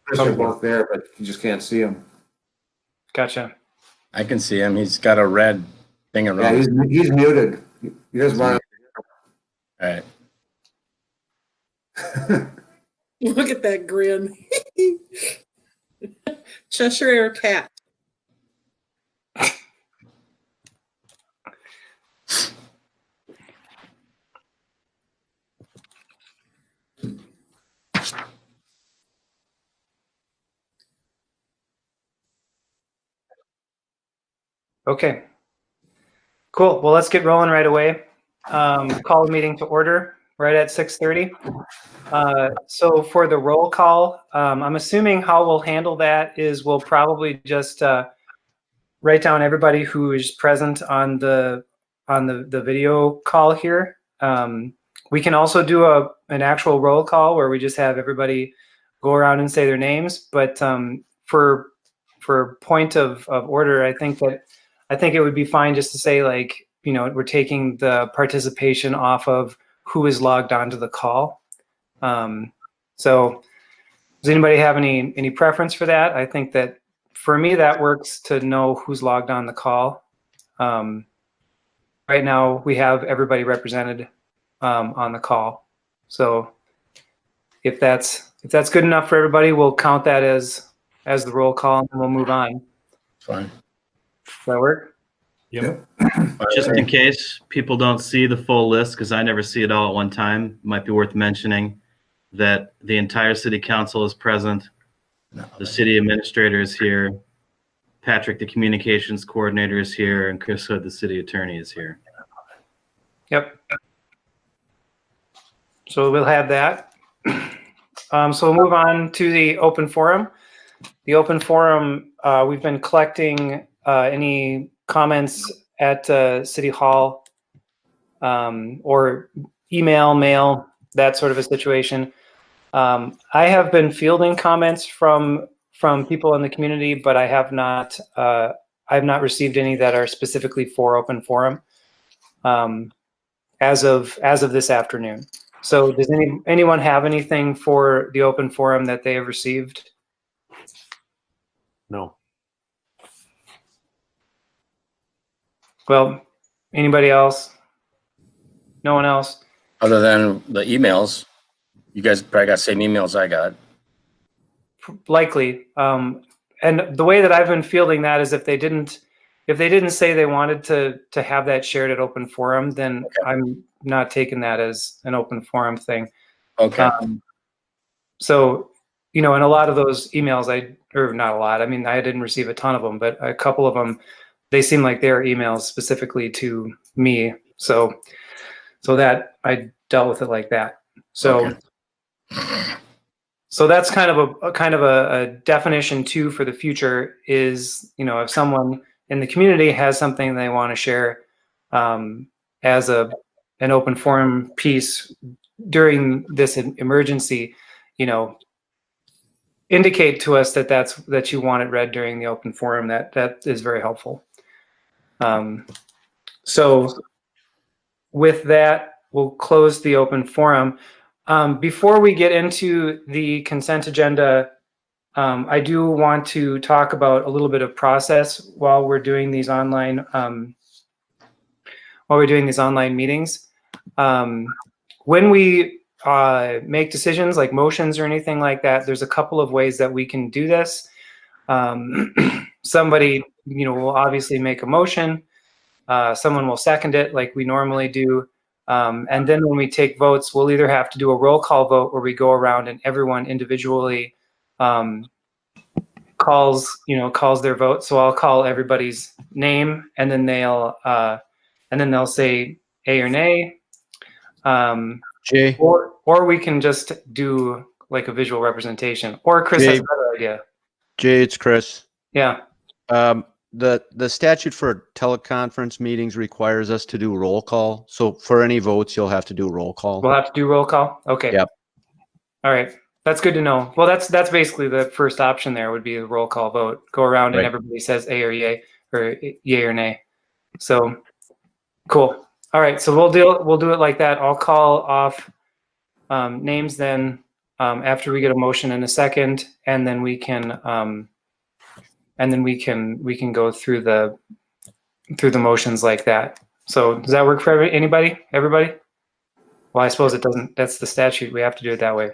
Chris are both there, but you just can't see them. Gotcha. I can see him. He's got a red thing around. Yeah, he's muted. He doesn't want All right. Look at that grin. Cheshire cat. Okay. Cool. Well, let's get rolling right away. Call the meeting to order right at 6:30. So for the roll call, I'm assuming how we'll handle that is we'll probably just write down everybody who is present on the video call here. We can also do an actual roll call where we just have everybody go around and say their names. But for point of order, I think it would be fine just to say, like, you know, we're taking the participation off of who is logged onto the call. So does anybody have any preference for that? I think that for me, that works to know who's logged on the call. Right now we have everybody represented on the call. So if that's good enough for everybody, we'll count that as the roll call and we'll move on. Fine. Does that work? Yep. Just in case people don't see the full list, because I never see it all at one time, it might be worth mentioning that the entire city council is present. The city administrator is here. Patrick, the communications coordinator, is here, and Chris Hood, the city attorney, is here. Yep. So we'll have that. So we'll move on to the open forum. The open forum, we've been collecting any comments at City Hall or email, mail, that sort of a situation. I have been fielding comments from people in the community, but I have not received any that are specifically for open forum as of this afternoon. So does anyone have anything for the open forum that they have received? No. Well, anybody else? No one else? Other than the emails, you guys probably got the same emails I got. Likely. And the way that I've been fielding that is if they didn't say they wanted to have that shared at open forum, then okay. I'm not taking that as an open forum thing. Okay. So, you know, in a lot of those emails, or not a lot, I mean, I didn't receive a ton of them, but a couple of them, they seem like they're emails specifically to me. So that I dealt with it like that. So, okay. So that's kind of a definition too for the future is, you know, if someone in the community has something they want to share as an open forum piece during this emergency, you know, indicate to us that you want it read during the open forum. That is very helpful. So with that, we'll close the open forum. Before we get into the consent agenda, I do want to talk about a little bit of process while we're doing these online meetings. When we make decisions like motions or anything like that, there's a couple of ways that we can do this. Somebody, you know, will obviously make a motion. Someone will second it like we normally do. And then when we take votes, we'll either have to do a roll call vote where we go around and everyone individually calls their vote. So I'll call everybody's name and then they'll say A or nay. Jay. Or we can just do like a visual representation. Or Chris has another idea. Jay, it's Chris. Yeah. The statute for teleconference meetings requires us to do roll call. So for any votes, you'll have to do roll call. We'll have to do roll call? Okay. Yep. All right. That's good to know. Well, that's basically the first option there would be a roll call vote. Go around and everybody says A or yay, or yay or nay. So cool. All right. So we'll do it like that. I'll call off names then. after we get a motion and a second, and then we can go through the motions like that. So does that work for anybody? Everybody? Well, I suppose it doesn't. That's the statute. We have to do it that way.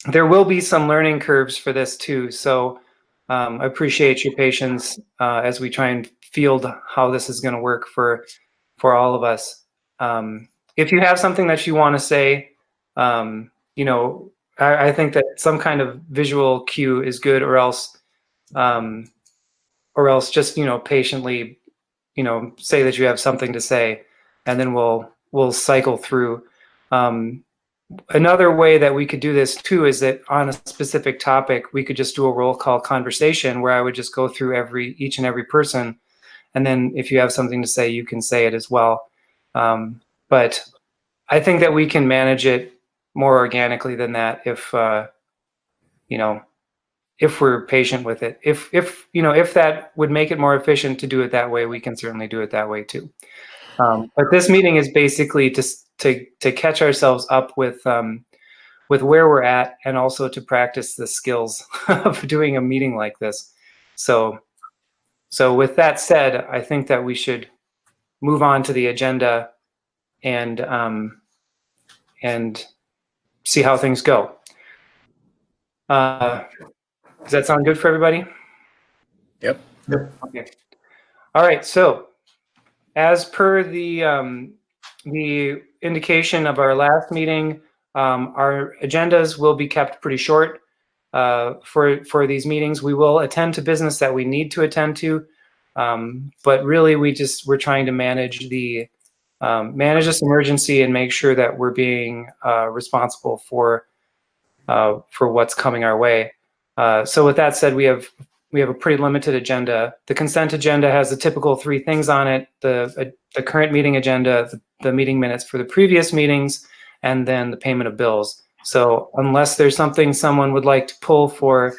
There will be some learning curves for this too. So I appreciate your patience as we try and field how this is going to work for all of us. If you have something that you want to say, I think that some kind of visual cue is good, or else just patiently say that you have something to say, and then we'll cycle through. Another way that we could do this too is that on a specific topic, we could just do a roll call conversation where I would just go through each and every person, and then if you have something to say, you can say it as well. But I think that we can manage it more organically than that if we're patient with it. If that would make it more efficient to do it that way, we can certainly do it that way too. But this meeting is basically to catch ourselves up with where we're at, and also to practice the skills of doing a meeting like this. So with that said, I think that we should move on to the agenda and see how things go. Does that sound good for everybody? Yep. Okay. All right. So as per the indication of our last meeting, our agendas will be kept pretty short for these meetings. We will attend to business that we need to attend to, but really we're trying to manage this emergency and make sure that we're being responsible for what's coming our way. So with that said, we have a pretty limited agenda. The consent agenda has the typical 3 things on it: the current meeting agenda, the meeting minutes for the previous meetings, and then the payment of bills. So unless there's something someone would like to pull for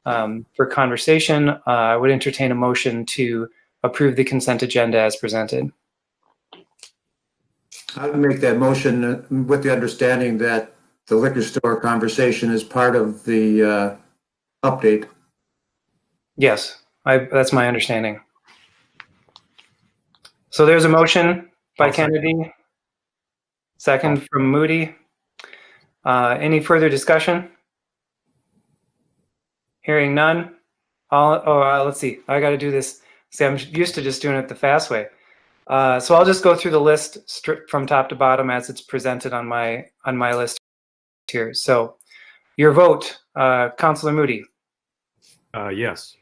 conversation, I would entertain a motion to approve the consent agenda as presented. I would make that motion with the understanding that the liquor store conversation is part of the update. Yes, that's my understanding. So there's a motion by Kennedy, second from Moody. Any further discussion? Hearing none. Let's see. I got to do this. See, I'm used to just doing it the fast way. So I'll just go through the list from top to bottom as it's presented on my list here. So your vote, Councilor Moody. Yes.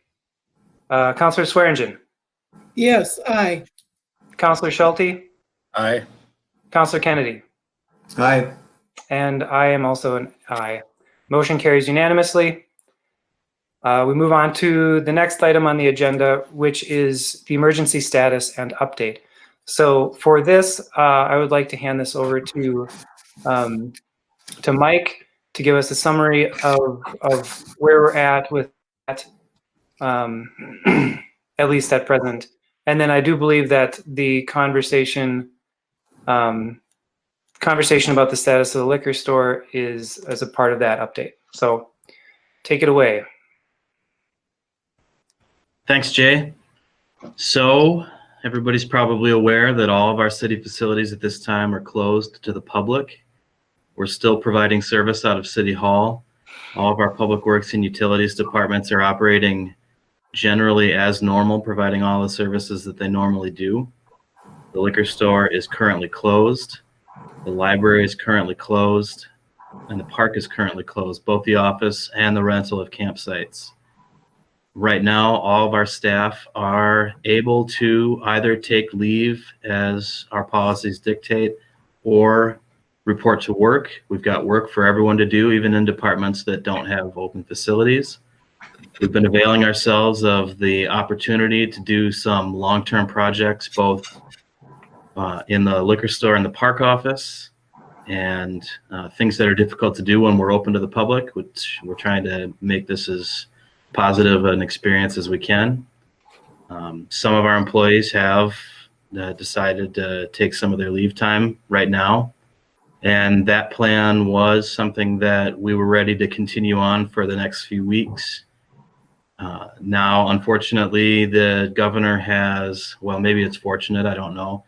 Councilor Swearingen. Yes, aye. Councilor Schulte. Aye. Councilor Kennedy. Aye. And I am also an aye. Motion carries unanimously. We move on to the next item on the agenda, which is the emergency status and update. So for this, I would like to hand this over to Mike to give us a summary of where we're at with that, at least at present. And then I do believe that the conversation about the status of the liquor store is as a part of that update. So take it away. Thanks, Jay. So everybody's probably aware that all of our city facilities at this time are closed to the public. We're still providing service out of City Hall. All of our public works and utilities departments are operating generally as normal, providing all the services that they normally do. The liquor store is currently closed. The library is currently closed, and the park is currently closed, both the office and the rental of campsites. Right now, all of our staff are able to either take leave as our policies dictate or report to work. We've got work for everyone to do, even in departments that don't have open facilities. We've been availing ourselves of the opportunity to do some long-term projects, both in the liquor store and the park office, and things that are difficult to do when we're open to the public, which we're trying to make this as positive an experience as we can. Some of our employees have decided to take some of their leave time right now And that plan was something that we were ready to continue on for the next few weeks. Now, unfortunately, the governor has, well, maybe it's fortunate, I don't know,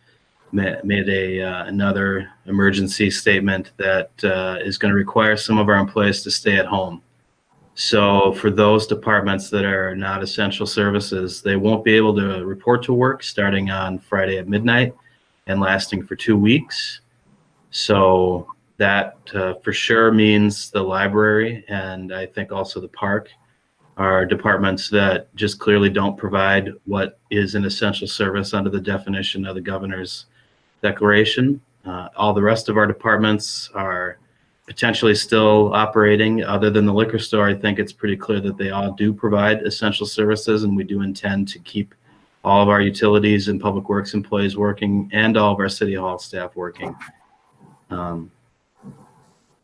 made another emergency statement that is going to require some of our employees to stay at home. So for those departments that are not essential services, they won't be able to report to work starting on Friday at midnight and lasting for 2 weeks. So that for sure means the library, and I think also the park, are departments that just clearly don't provide what is an essential service under the definition of the governor's declaration. All the rest of our departments are potentially still operating. Other than the liquor store, I think it's pretty clear that they all do provide essential services, and we do intend to keep all of our utilities and public works employees working and all of our city hall staff working.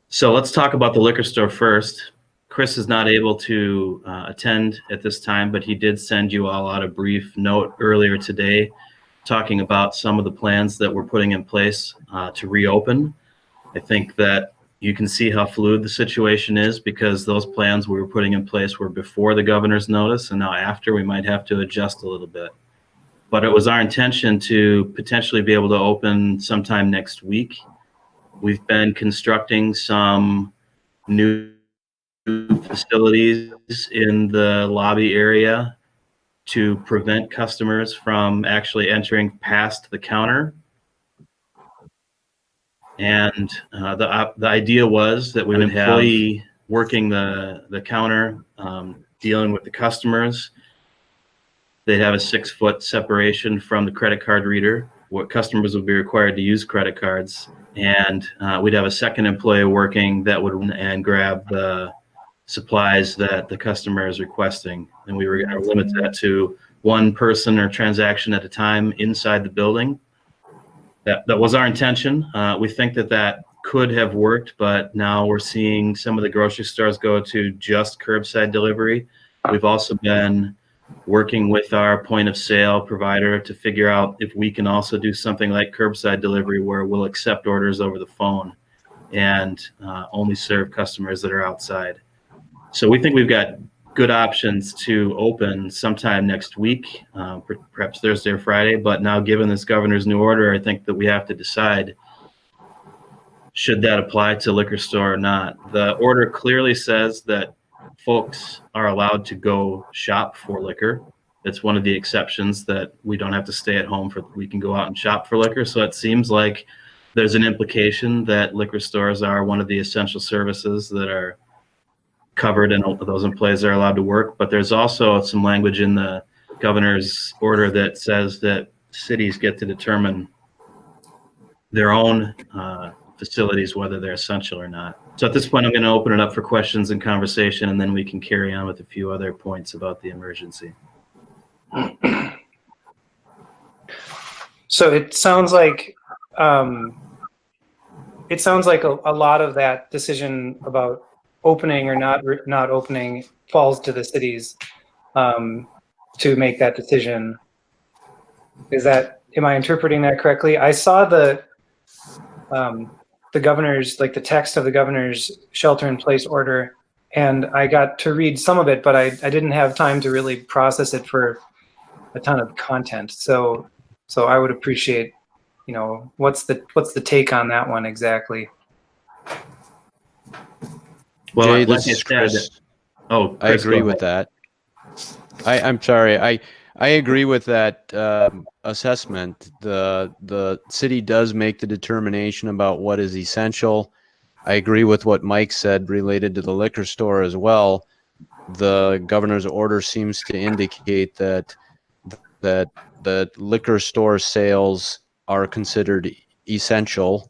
So let's talk about the liquor store first. Chris is not able to attend at this time, but he did send you all out a brief note earlier today talking about some of the plans that we're putting in place to reopen. I think that you can see how fluid the situation is because those plans we were putting in place were before the governor's notice, and now after we might have to adjust a little bit. But it was our intention to potentially be able to open sometime next week. We've been constructing some new facilities in the lobby area to prevent customers from actually entering past the counter. And the idea was that we would have an employee working the counter, dealing with the customers. They'd have a 6-foot separation from the credit card reader. What customers would be required to use credit cards. And we'd have a second employee working that would and grab the supplies that the customer is requesting. And we were going to limit that to one person or transaction at a time inside the building. That was our intention. We think that could have worked, but now we're seeing some of the grocery stores go to just curbside delivery. We've also been working with our point of sale provider to figure out if we can also do something like curbside delivery where we'll accept orders over the phone and only serve customers that are outside. So we think we've got good options to open sometime next week, perhaps Thursday or Friday. But now, given this governor's new order, I think that we have to decide, should that apply to liquor store or not? The order clearly says that folks are allowed to go shop for liquor. It's one of the exceptions that we don't have to stay at home we can go out and shop for liquor. So it seems like there's an implication that liquor stores are one of the essential services that are covered and those employees are allowed to work. But there's also some language in the governor's order that says that cities get to determine their own facilities, whether they're essential or not. So at this point, I'm going to open it up for questions and conversation, and then we can carry on with a few other points about the emergency. So it sounds like a lot of that decision about opening or not opening falls to the cities to make that decision. Am I interpreting that correctly? I saw the governor's, like the text of the governor's shelter-in-place order, and I got to read some of it, but I didn't have time to really process it for a ton of content. So I would appreciate, what's the take on that one exactly? Well, Jay, like this I is said, Chris. Chris, I agree with that. I'm sorry. I agree with that assessment. The city does make the determination about what is essential. I agree with what Mike said related to the liquor store as well. The governor's order seems to indicate that the liquor store sales are considered essential.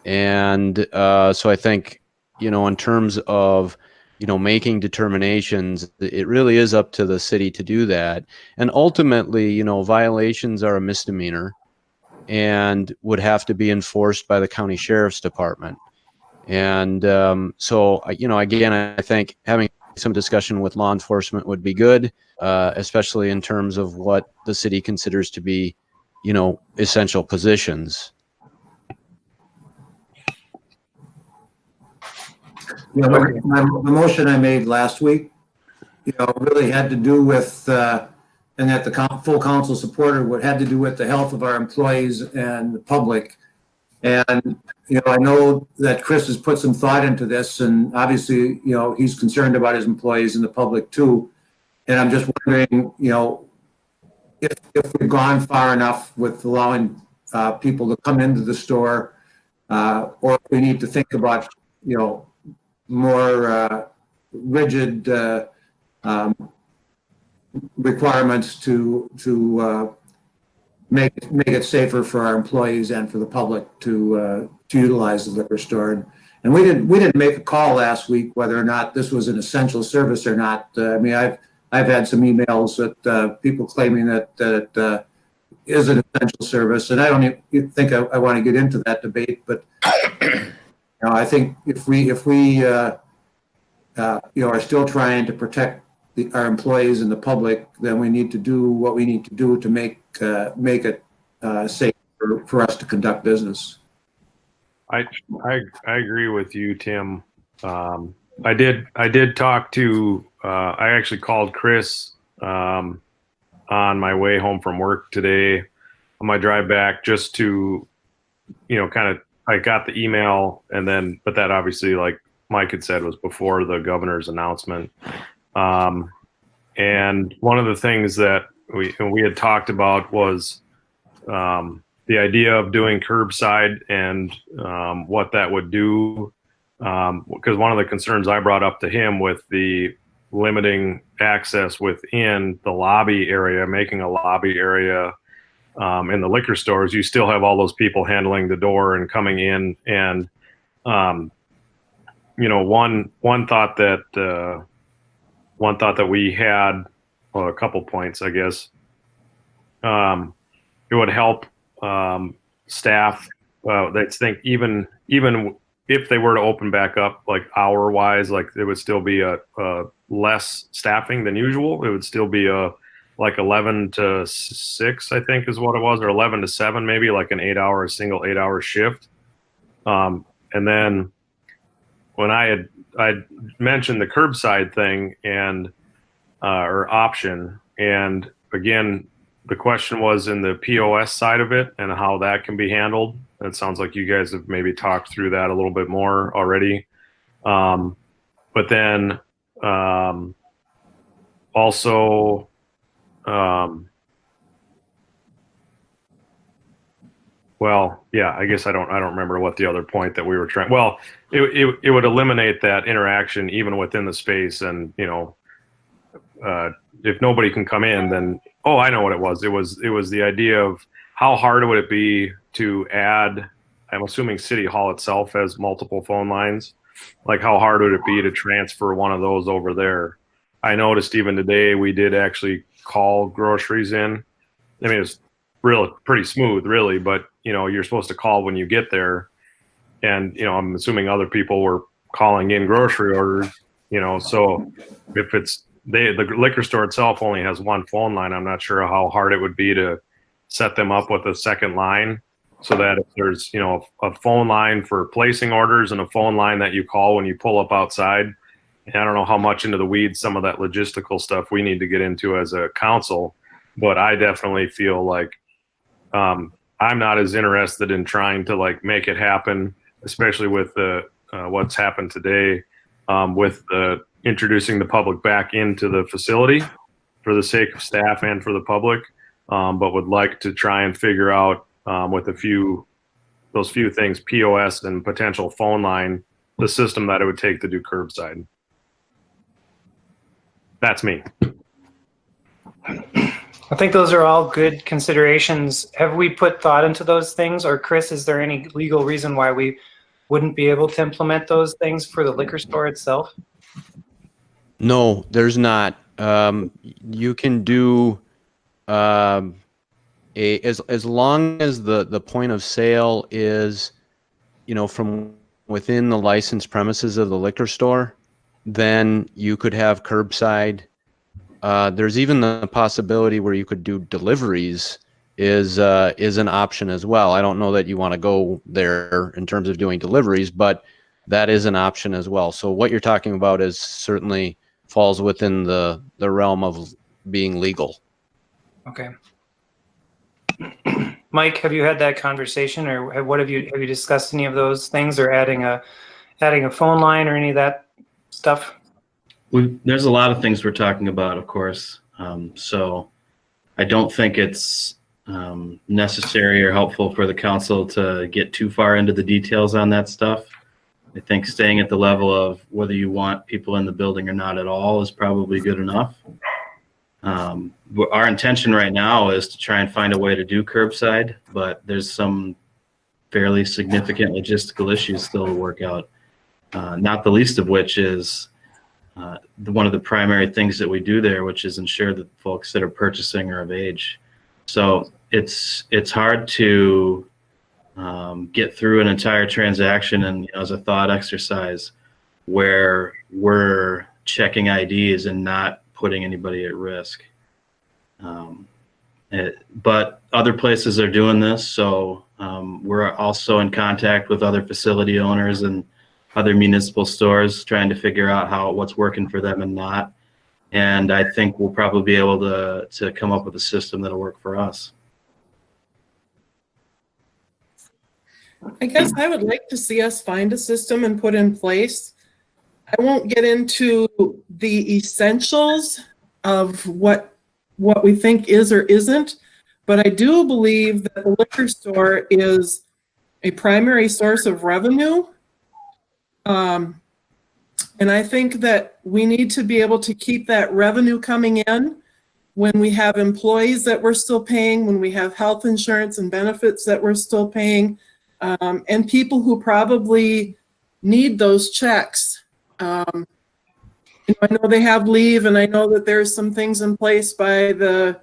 And so I think, in terms of, making determinations, it really is up to the city to do that. And ultimately, violations are a misdemeanor and would have to be enforced by the county sheriff's department. And so, again, I think having some discussion with law enforcement would be good, especially in terms of what the city considers to be, essential positions. You know, the motion I made last week, you know, really had to do with, and that the full council supported, what had to do with the health of our employees and the public. And, you know, I know that Chris has put some thought into this, and obviously, you know, he's concerned about his employees and the public too. And I'm just wondering, you know, if we've gone far enough with allowing people to come into the store, or if we need to think about, you know, more rigid requirements to make it safer for our employees and for the public to utilize the liquor store. And we didn't make a call last week whether or not this was an essential service or not. I mean, I've had some emails that people claiming that it is an essential service, and I don't even think I want to get into that debate. But you know, I think if we you know, are still trying to protect our employees and the public, then we need to do what we need to do to make it safe for us to conduct business. I agree with you, Tim. I did talk to, I actually called Chris on my way home from work today on my drive back, just to, you know, kind of, I got the email, and then, but that obviously, like Mike had said, was before the governor's announcement. And one of the things that we had talked about was the idea of doing curbside and what that would do. Because one of the concerns I brought up to him with the limiting access within the lobby area, making a lobby area in the liquor stores, you still have all those people handling the door and coming in. And, you know, one thought that we had, well, a couple points, I guess, it would help staff. They'd think even if they were to open back up, like hour wise, like it would still be a less staffing than usual. It would still be like 11 to 6, I think is what it was, or 11 to 7, maybe like a single 8-hour shift. And then when I'd mentioned the curbside thing and or option, and again, the question was in the POS side of it and how that can be handled. It sounds like you guys have maybe talked through that a little bit more already. But then also, well, yeah, I guess I don't remember what the other point that we were trying. Well, it would eliminate that interaction even within the space, and you know, if nobody can come in, then I know what it was. It was the idea of how hard would it be to add. I'm assuming City Hall itself has multiple phone lines. Like, how hard would it be to transfer one of those over there? I noticed even today we did actually call groceries in. I mean, it's pretty smooth, really, but you know, you're supposed to call when you get there, and you know, I'm assuming other people were calling in grocery orders. You know, so if it's the liquor store itself only has one phone line, I'm not sure how hard it would be to set them up with a second line, so that if there's, you know, a phone line for placing orders and a phone line that you call when you pull up outside. And I don't know how much into the weeds some of that logistical stuff we need to get into as a council, but I definitely feel like I'm not as interested in trying to like make it happen, especially with the what's happened today with introducing the public back into the facility for the sake of staff and for the public, but would like to try and figure out with those few things, POS and potential phone line, the system that it would take to do curbside. That's me. I think those are all good considerations. Have we put thought into those things? Or Chris, is there any legal reason why we wouldn't be able to implement those things for the liquor store itself? No, there's not. You can do as long as the point of sale is, you know, from within the licensed premises of the liquor store, then you could have curbside. There's even the possibility where you could do deliveries is an option as well. I don't know that you want to go there in terms of doing deliveries, but that is an option as well. So what you're talking about is certainly falls within the realm of being legal. Okay. Mike, have you had that conversation, or what have you discussed any of those things, or adding a phone line or any of that stuff? There's a lot of things we're talking about, of course. So I don't think it's necessary or helpful for the council to get too far into the details on that stuff. I think staying at the level of whether you want people in the building or not at all is probably good enough. Our intention right now is to try and find a way to do curbside, but there's some fairly significant logistical issues still to work out. Not the least of which is one of the primary things that we do there, which is ensure that folks that are purchasing are of age. So it's hard to get through an entire transaction and as a thought exercise where we're checking IDs and not putting anybody at risk. But other places are doing this, so we're also in contact with other facility owners and other municipal stores trying to figure out what's working for them and not. And I think we'll probably be able to come up with a system that'll work for us. I guess I would like to see us find a system and put in place. I won't get into the essentials of what we think is or isn't, but I do believe that the liquor store is a primary source of revenue. And I think that we need to be able to keep that revenue coming in when we have employees that we're still paying, when we have health insurance and benefits that we're still paying, and people who probably need those checks. I know they have leave, and I know that there's some things in place by the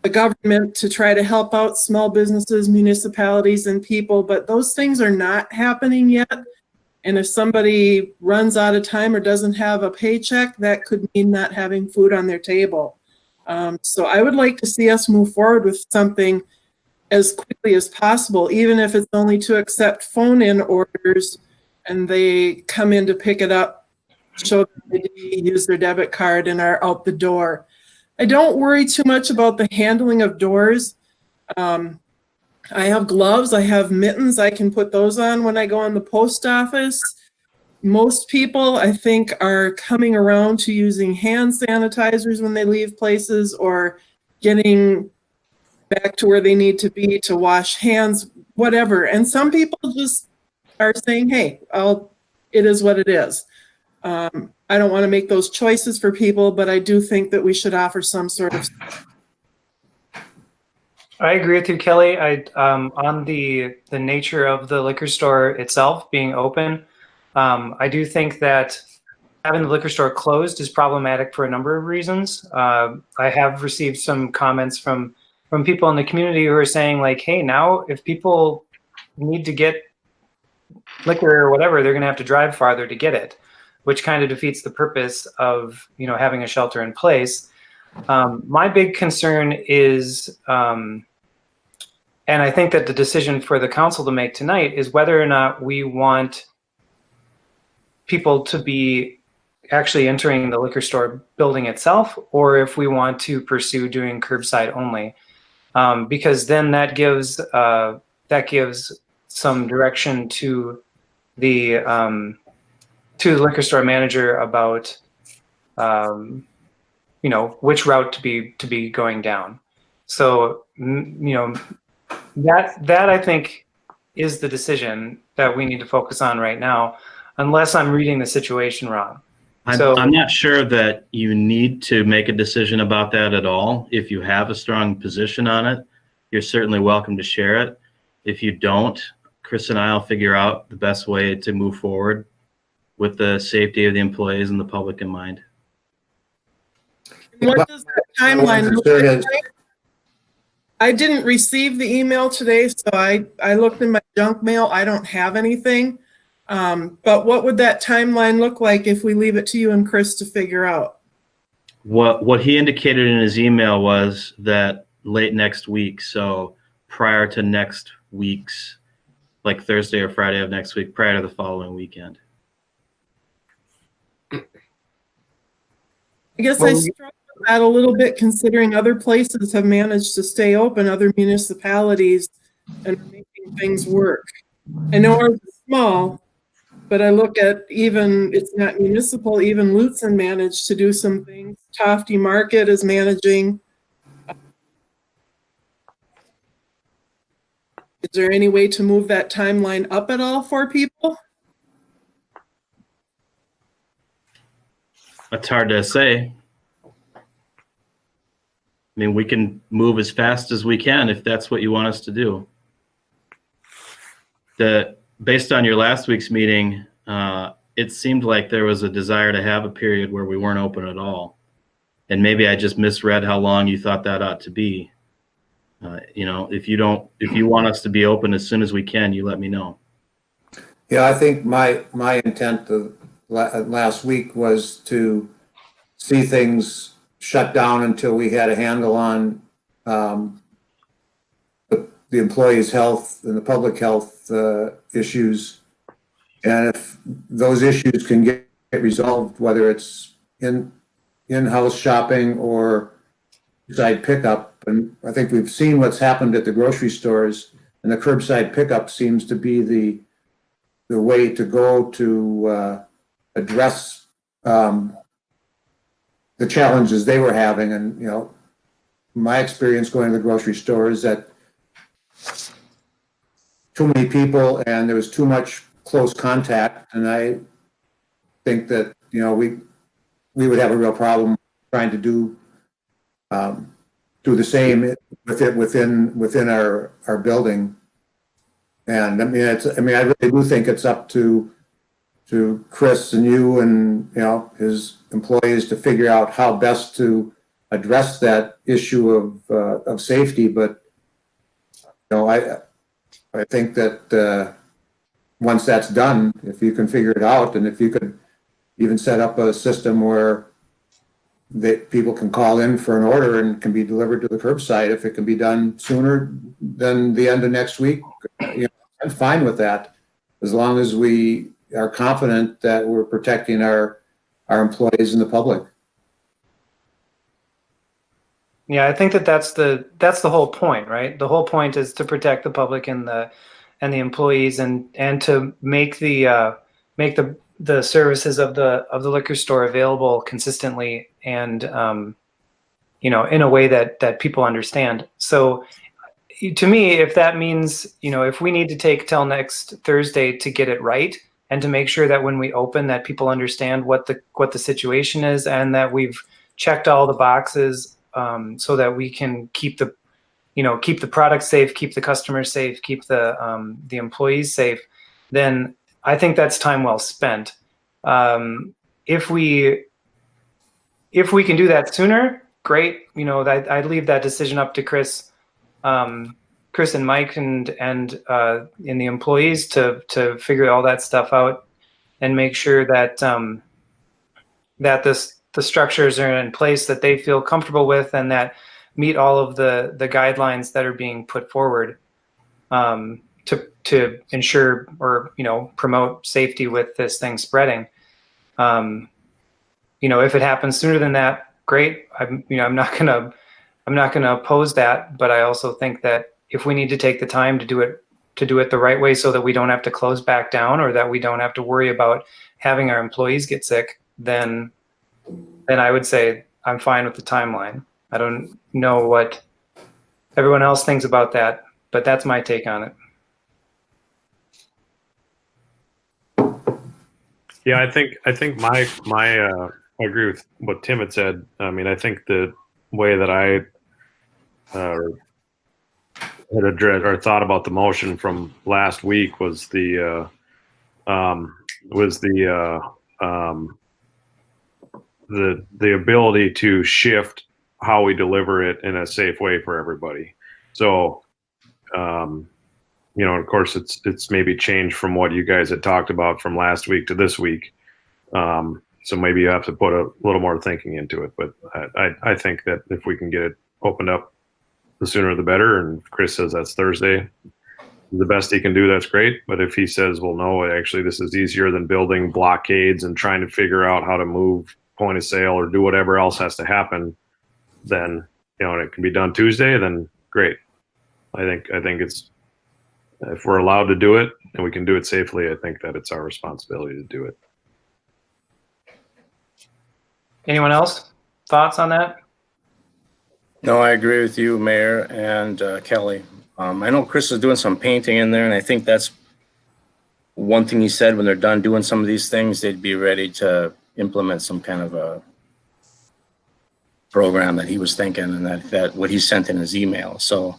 government to try to help out small businesses, municipalities, and people, but those things are not happening yet. And if somebody runs out of time or doesn't have a paycheck, that could mean not having food on their table. So I would like to see us move forward with something as quickly as possible, even if it's only to accept phone-in orders and they come in to pick it up, show their ID, use their debit card, and are out the door. I don't worry too much about the handling of doors. I have gloves, I have mittens, I can put those on when I go in the post office. Most people, I think, are coming around to using hand sanitizers when they leave places or getting back to where they need to be to wash hands, whatever. And some people just are saying, hey, it is what it is. I don't want to make those choices for people, but I do think that we should offer some sort of. I agree with you, Kelly. On the nature of the liquor store itself being open, I do think that having the liquor store closed is problematic for a number of reasons. I have received some comments from people in the community who are saying, like, hey, now if people need to get liquor or whatever, they're going to have to drive farther to get it, which kind of defeats the purpose of having a shelter in place. My big concern is, and I think that the decision for the council to make tonight is whether or not we want people to be actually entering the liquor store building itself, or if we want to pursue doing curbside only, because then that gives some direction to the liquor store manager about which route to be going down. So that I think is the decision that we need to focus on right now, unless I'm reading the situation wrong. I'm not sure that you need to make a decision about that at all. If you have a strong position on it, you're certainly welcome to share it. If you don't, Chris and I will figure out the best way to move forward with the safety of the employees and the public in mind. What does that timeline look like? I didn't receive the email today, so I looked in my junk mail. I don't have anything. But what would that timeline look like if we leave it to you and Chris to figure out? What he indicated in his email was that late next week, so prior to next week's like Thursday or Friday of next week prior to the following weekend. I guess I struggle with that a little bit, considering other places have managed to stay open, other municipalities, and are making things work. I know ours is small, but I look at even, it's not municipal, even Lutzen managed to do some things. Tofty Market is managing. Is there any way to move that timeline up at all for people? It's hard to say. I mean, we can move as fast as we can if that's what you want us to do. Based on your last week's meeting, it seemed like there was a desire to have a period where we weren't open at all. And maybe I just misread how long you thought that ought to be. If you want us to be open as soon as we can, you let me know. Yeah, I think my intent of last week was to see things shut down until we had a handle on the employees' health and the public health issues. And if those issues can get resolved, whether it's in-house shopping or curbside pickup, and I think we've seen what's happened at the grocery stores, and the curbside pickup seems to be the way to go to address the challenges they were having. And my experience going to the grocery store is that too many people and there was too much close contact, and I think that we would have a real problem trying to do the same within our building. And I really do think it's up to Chris and you and his employees to figure out how best to address that issue of safety. But I think that once that's done, if you can figure it out, and if you could even set up a system where that people can call in for an order and can be delivered to the curbside, if it can be done sooner than the end of next week, I'm fine with that, as long as we are confident that we're protecting our employees and the public. Yeah, I think that's the whole point, right? The whole point is to protect the public and the employees, and to make the services of the liquor store available consistently and in a way that people understand. So to me, if that means if we need to take till next Thursday to get it right and to make sure that when we open that people understand what the situation is and that we've checked all the boxes, so that we can keep the product safe, keep the customers safe, keep the employees safe, then I think that's time well spent. If we can do that sooner, great. I'd leave that decision up to Chris and Mike and the employees to figure all that stuff out and make sure that that the structures are in place that they feel comfortable with and that meet all of the guidelines that are being put forward to ensure or promote safety with this thing spreading. If it happens sooner than that, great. I'm not gonna oppose that, but I also think that if we need to take the time to do it the right way, so that we don't have to close back down or that we don't have to worry about having our employees get sick, then I would say I'm fine with the timeline. I don't know what everyone else thinks about that, but that's my take on it. Yeah, I think I agree with what Tim had said. I mean, I think the way that I had addressed or thought about the motion from last week was the ability to shift how we deliver it in a safe way for everybody. So, of course, it's maybe changed from what you guys had talked about from last week to this week. So maybe you have to put a little more thinking into it. But I think that if we can get it opened up, the sooner the better. And Chris says that's Thursday. the best he can do, that's great. But if he says, well, no, actually, this is easier than building blockades and trying to figure out how to move point of sale or do whatever else has to happen, then, and it can be done Tuesday, then great. I think it's, if we're allowed to do it and we can do it safely, I think that it's our responsibility to do it. Anyone else? Thoughts on that? No, I agree with you, Mayor and Kelly. I know Chris is doing some painting in there, and I think that's one thing he said when they're done doing some of these things, they'd be ready to implement some kind of a program that he was thinking, and that what he sent in his email. So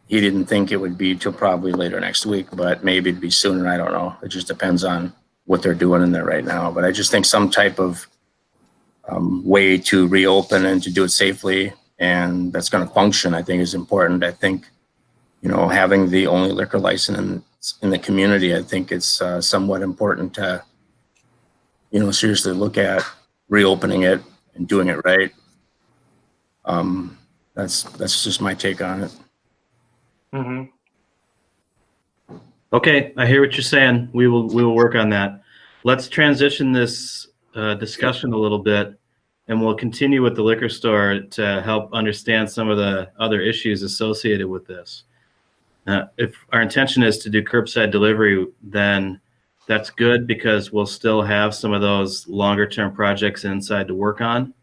he didn't think it would be till probably later next week, but maybe it'd be sooner. I don't know. It just depends on what they're doing in there right now. But I just think some type of way to reopen and to do it safely and that's going to function, I think, is important. I think, having the only liquor license in the community, I think it's somewhat important to, seriously look at reopening it and doing it right. That's just my take on it. Mm-hmm. Okay, I hear what you're saying. We will work on that. Let's transition this discussion a little bit, and we'll continue with the liquor store to help understand some of the other issues associated with this. If our intention is to do curbside delivery, then that's good because we'll still have some of those longer term projects inside to work on,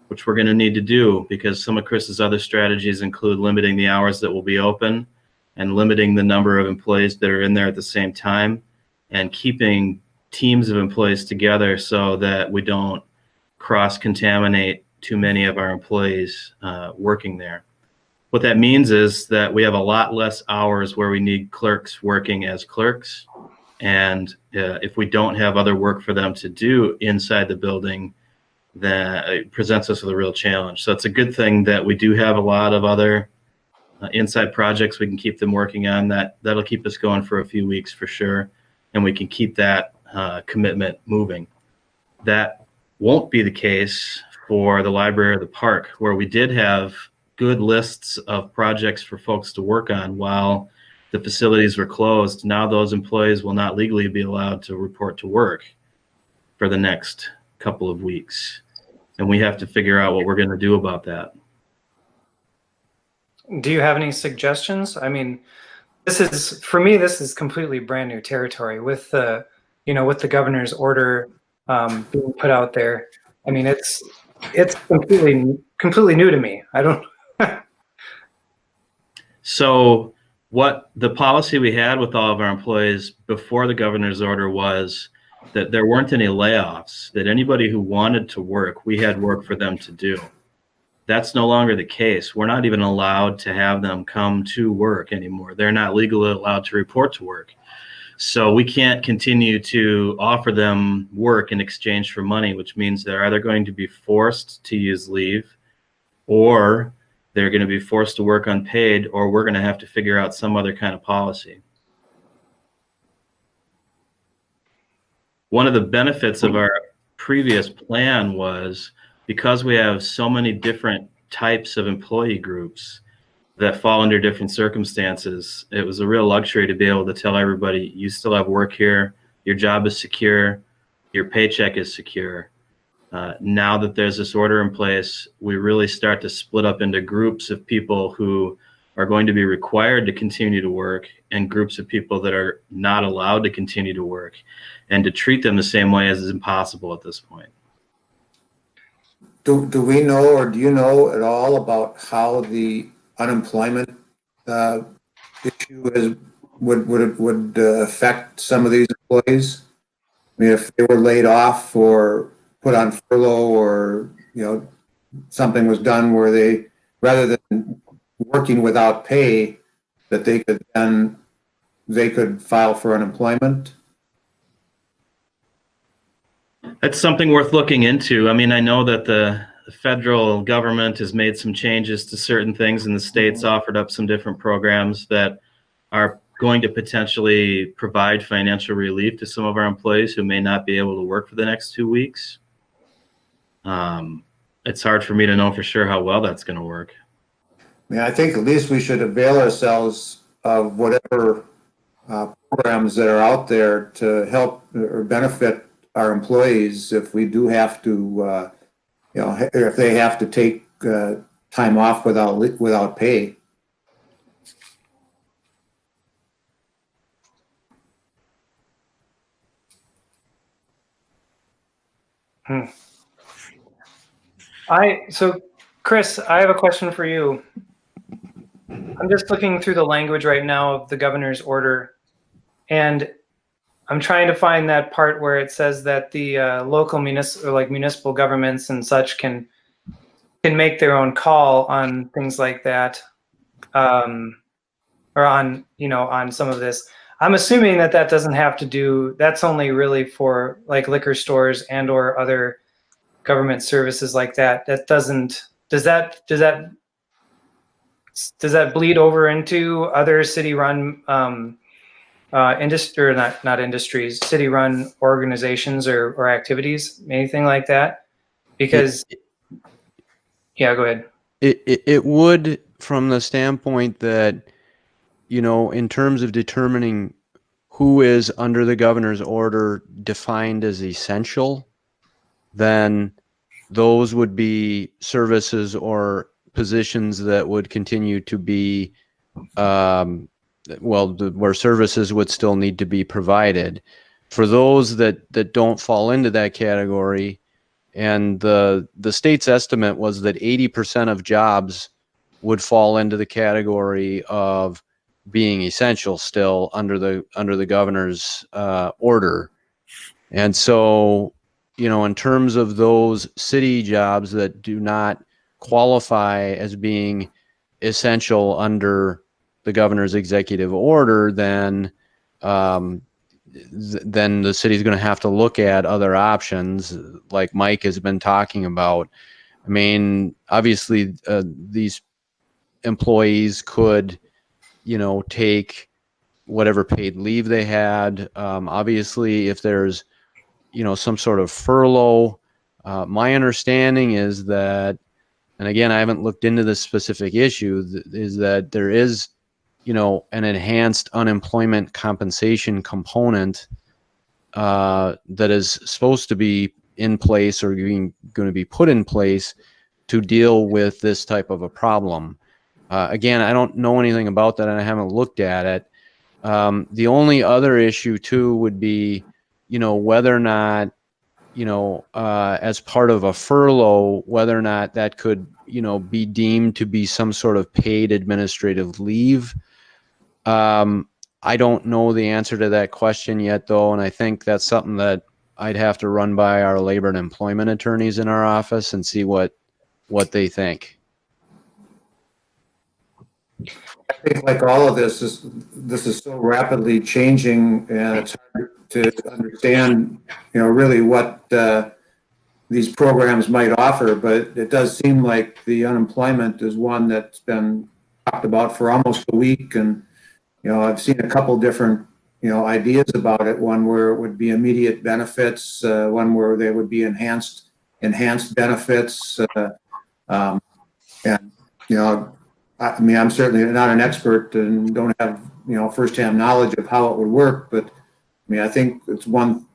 which we're going to need to do because some of Chris's other strategies include limiting the hours that will be open and limiting the number of employees that are in there at the same time and keeping teams of employees together so that we don't cross-contaminate too many of our employees working there. What that means is that we have a lot less hours where we need clerks working as clerks. And if we don't have other work for them to do inside the building, then it presents us with a real challenge. So it's a good thing that we do have a lot of other inside projects we can keep them working on. That'll keep us going for a few weeks for sure. And we can keep that commitment moving. That won't be the case for the library or the park, where we did have good lists of projects for folks to work on while the facilities were closed. Now those employees will not legally be allowed to report to work for the next couple of weeks. And we have to figure out what we're going to do about that. Do you have any suggestions? I mean, for me, this is completely brand new territory with the, with the governor's order being put out there. I mean, it's completely new to me. I don't. So what the policy we had with all of our employees before the governor's order was that there weren't any layoffs, that anybody who wanted to work, we had work for them to do. That's no longer the case. We're not even allowed to have them come to work anymore. They're not legally allowed to report to work. So we can't continue to offer them work in exchange for money, which means they're either going to be forced to use leave, or they're going to be forced to work unpaid, or we're going to have to figure out some other kind of policy. One of the benefits of our previous plan was because we have so many different types of employee groups that fall under different circumstances, it was a real luxury to be able to tell everybody, you still have work here, your job is secure, your paycheck is secure. Now that there's this order in place, we really start to split up into groups of people who are going to be required to continue to work and groups of people that are not allowed to continue to work, and to treat them the same way is impossible at this point. Do we know, or do you know at all about how the unemployment issue would affect some of these employees? I mean, if they were laid off or put on furlough, or something was done where they, rather than working without pay, that they could file for unemployment. That's something worth looking into. I mean, I know that the federal government has made some changes to certain things, and the states offered up some different programs that are going to potentially provide financial relief to some of our employees who may not be able to work for the next 2 weeks. It's hard for me to know for sure how well that's going to work. I mean, I think at least we should avail ourselves whatever programs that are out there to help or benefit our employees if we do have to, if they have to take time off without pay. So Chris, I have a question for you. I'm just looking through the language right now of the governor's order, and I'm trying to find that part where it says that the local municipal governments and such can make their own call on things like that, or on some of this. I'm assuming that doesn't have to do. That's only really for like liquor stores and or other government services like that. That doesn't. Does that bleed over into other city-run industry, or not industries, city-run organizations or activities, anything like that? Because, yeah, go ahead. It would, from the standpoint that, in terms of determining who is under the governor's order defined as essential, then those would be services or positions that would continue to be, where services would still need to be provided. For those that don't fall into that category, and the state's estimate was that 80% of jobs would fall into the category of being essential still under the governor's order. And so, in terms of those city jobs that do not qualify as being essential under the governor's executive order, then the city's going to have to look at other options, like Mike has been talking about. I mean, obviously, these employees could, take whatever paid leave they had. Obviously, if there's, some sort of furlough, my understanding is that, and again, I haven't looked into this specific issue, is that there is, an enhanced unemployment compensation component that is supposed to be in place or going to be put in place to deal with this type of a problem. Again, I don't know anything about that, and I haven't looked at it. The only other issue too would be, whether or not, as part of a furlough, whether or not that could, be deemed to be some sort of paid administrative leave. I don't know the answer to that question yet, though, and I think that's something that I'd have to run by our labor and employment attorneys in our office and see what they think. I think, like all of this is so rapidly changing, and it's hard to understand, really what these programs might offer. But it does seem like the unemployment is one that's been talked about for almost a week, and I've seen a couple different ideas about it. One where it would be immediate benefits, one where they would be enhanced benefits, and I mean, I'm certainly not an expert and don't have firsthand knowledge of how it would work, but I mean, I think it's one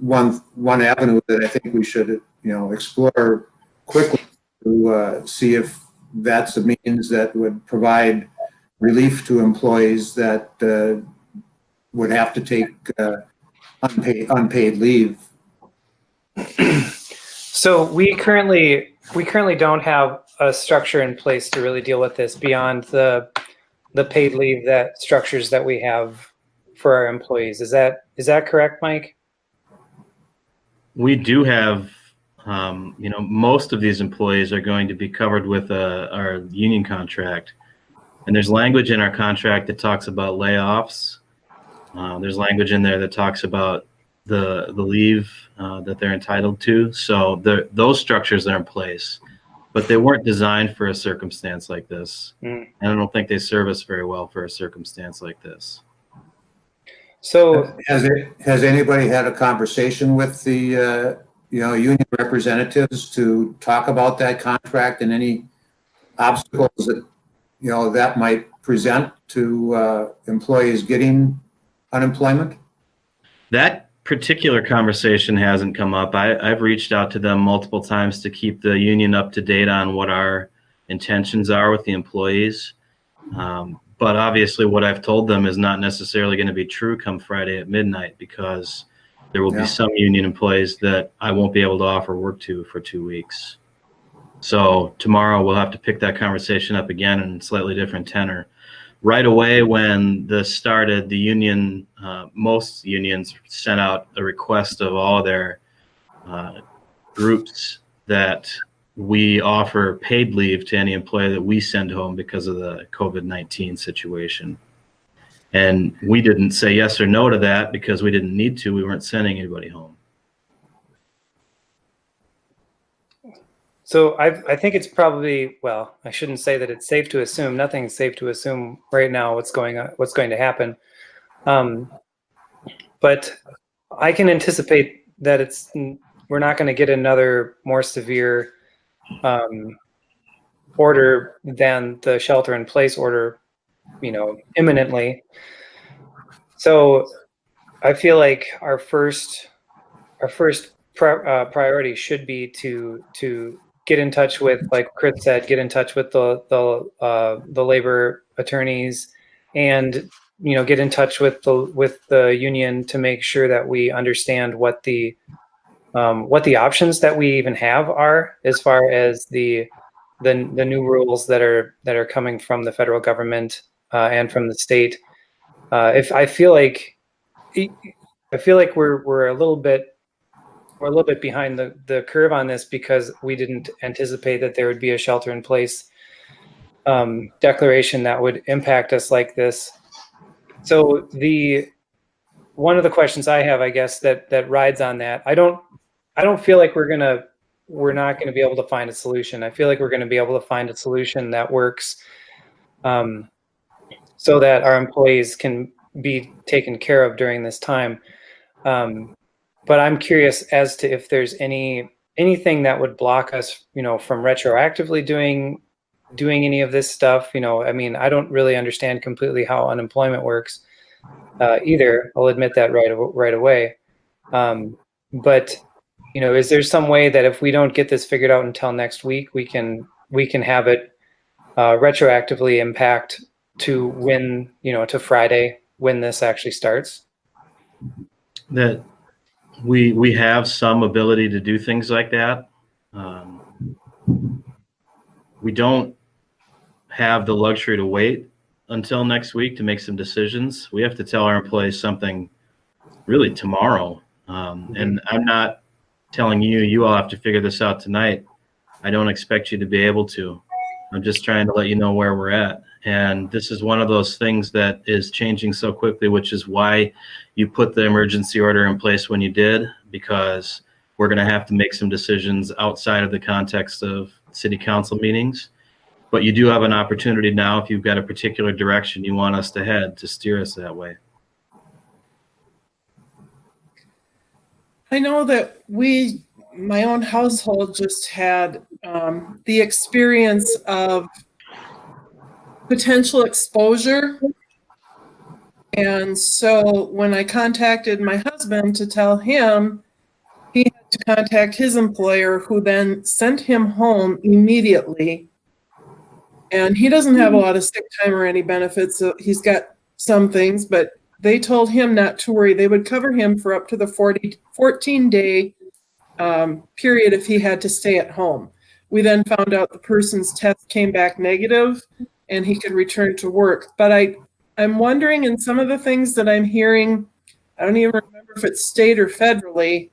avenue that I think we should explore quickly to see if that's a means that would provide relief to employees that would have to take unpaid leave. So we currently don't have a structure in place to really deal with this beyond the paid leave structures that we have for our employees. Is that correct, Mike? We do have, most of these employees are going to be covered with our union contract. And there's language in our contract that talks about layoffs. There's language in there that talks about the leave that they're entitled to. So those structures are in place, but they weren't designed for a circumstance like this. And I don't think they serve us very well for a circumstance like this. So has anybody had a conversation with the union representatives to talk about that contract and any obstacles that that might present to employees getting unemployment? That particular conversation hasn't come up. I've reached out to them multiple times to keep the union up to date on what our intentions are with the employees. But obviously what I've told them is not necessarily going to be true come Friday at midnight, because there will be some union employees that I won't be able to offer work to for 2 weeks. So tomorrow we'll have to pick that conversation up again in a slightly different tenor. Right away when this started, the union, most unions sent out a request of all their groups that we offer paid leave to any employee that we send home because of the COVID-19 situation. And we didn't say yes or no to that because we didn't need to. We weren't sending anybody home. So I think it's probably, well, I shouldn't say that it's safe to assume. Nothing's safe to assume right now what's going to happen. But I can anticipate that we're not going to get another more severe order than the shelter in place order, imminently. So I feel like our first priority should be to get in touch with, like Chris said, get in touch with the labor attorneys, and get in touch with the union to make sure that we understand what the options that we even have are, as far as the new rules that are coming from the federal government and from the state. If I feel like we're a little bit behind the curve on this, because we didn't anticipate that there would be a shelter in place declaration that would impact us like this. So one of the questions I have, I guess, that rides on that, I don't feel like we're not gonna be able to find a solution. I feel like we're gonna be able to find a solution that works, so that our employees can be taken care of during this time. But I'm curious as to if there's anything that would block us, from retroactively doing any of this stuff. I mean, I don't really understand completely how unemployment works either. I'll admit that right away. But is there some way that if we don't get this figured out until next week, we can have it retroactively impact to when, to Friday when this actually starts? That we have some ability to do things like that. We don't have the luxury to wait until next week to make some decisions. We have to tell our employees something really tomorrow. And I'm not telling you all have to figure this out tonight. I don't expect you to be able to. I'm just trying to let you know where we're at. And this is one of those things that is changing so quickly, which is why you put the emergency order in place when you did, because we're going to have to make some decisions outside of the context of city council meetings. But you do have an opportunity now, if you've got a particular direction you want us to head, to steer us that way. I know that my own household just had the experience of potential exposure. And so when I contacted my husband to tell him, he had to contact his employer, who then sent him home immediately. And he doesn't have a lot of sick time or any benefits. So he's got some things, but they told him not to worry. They would cover him for up to the 14-day period if he had to stay at home. We then found out the person's test came back negative and he could return to work. But I'm wondering, in some of the things that I'm hearing, I don't even remember if it's state or federally,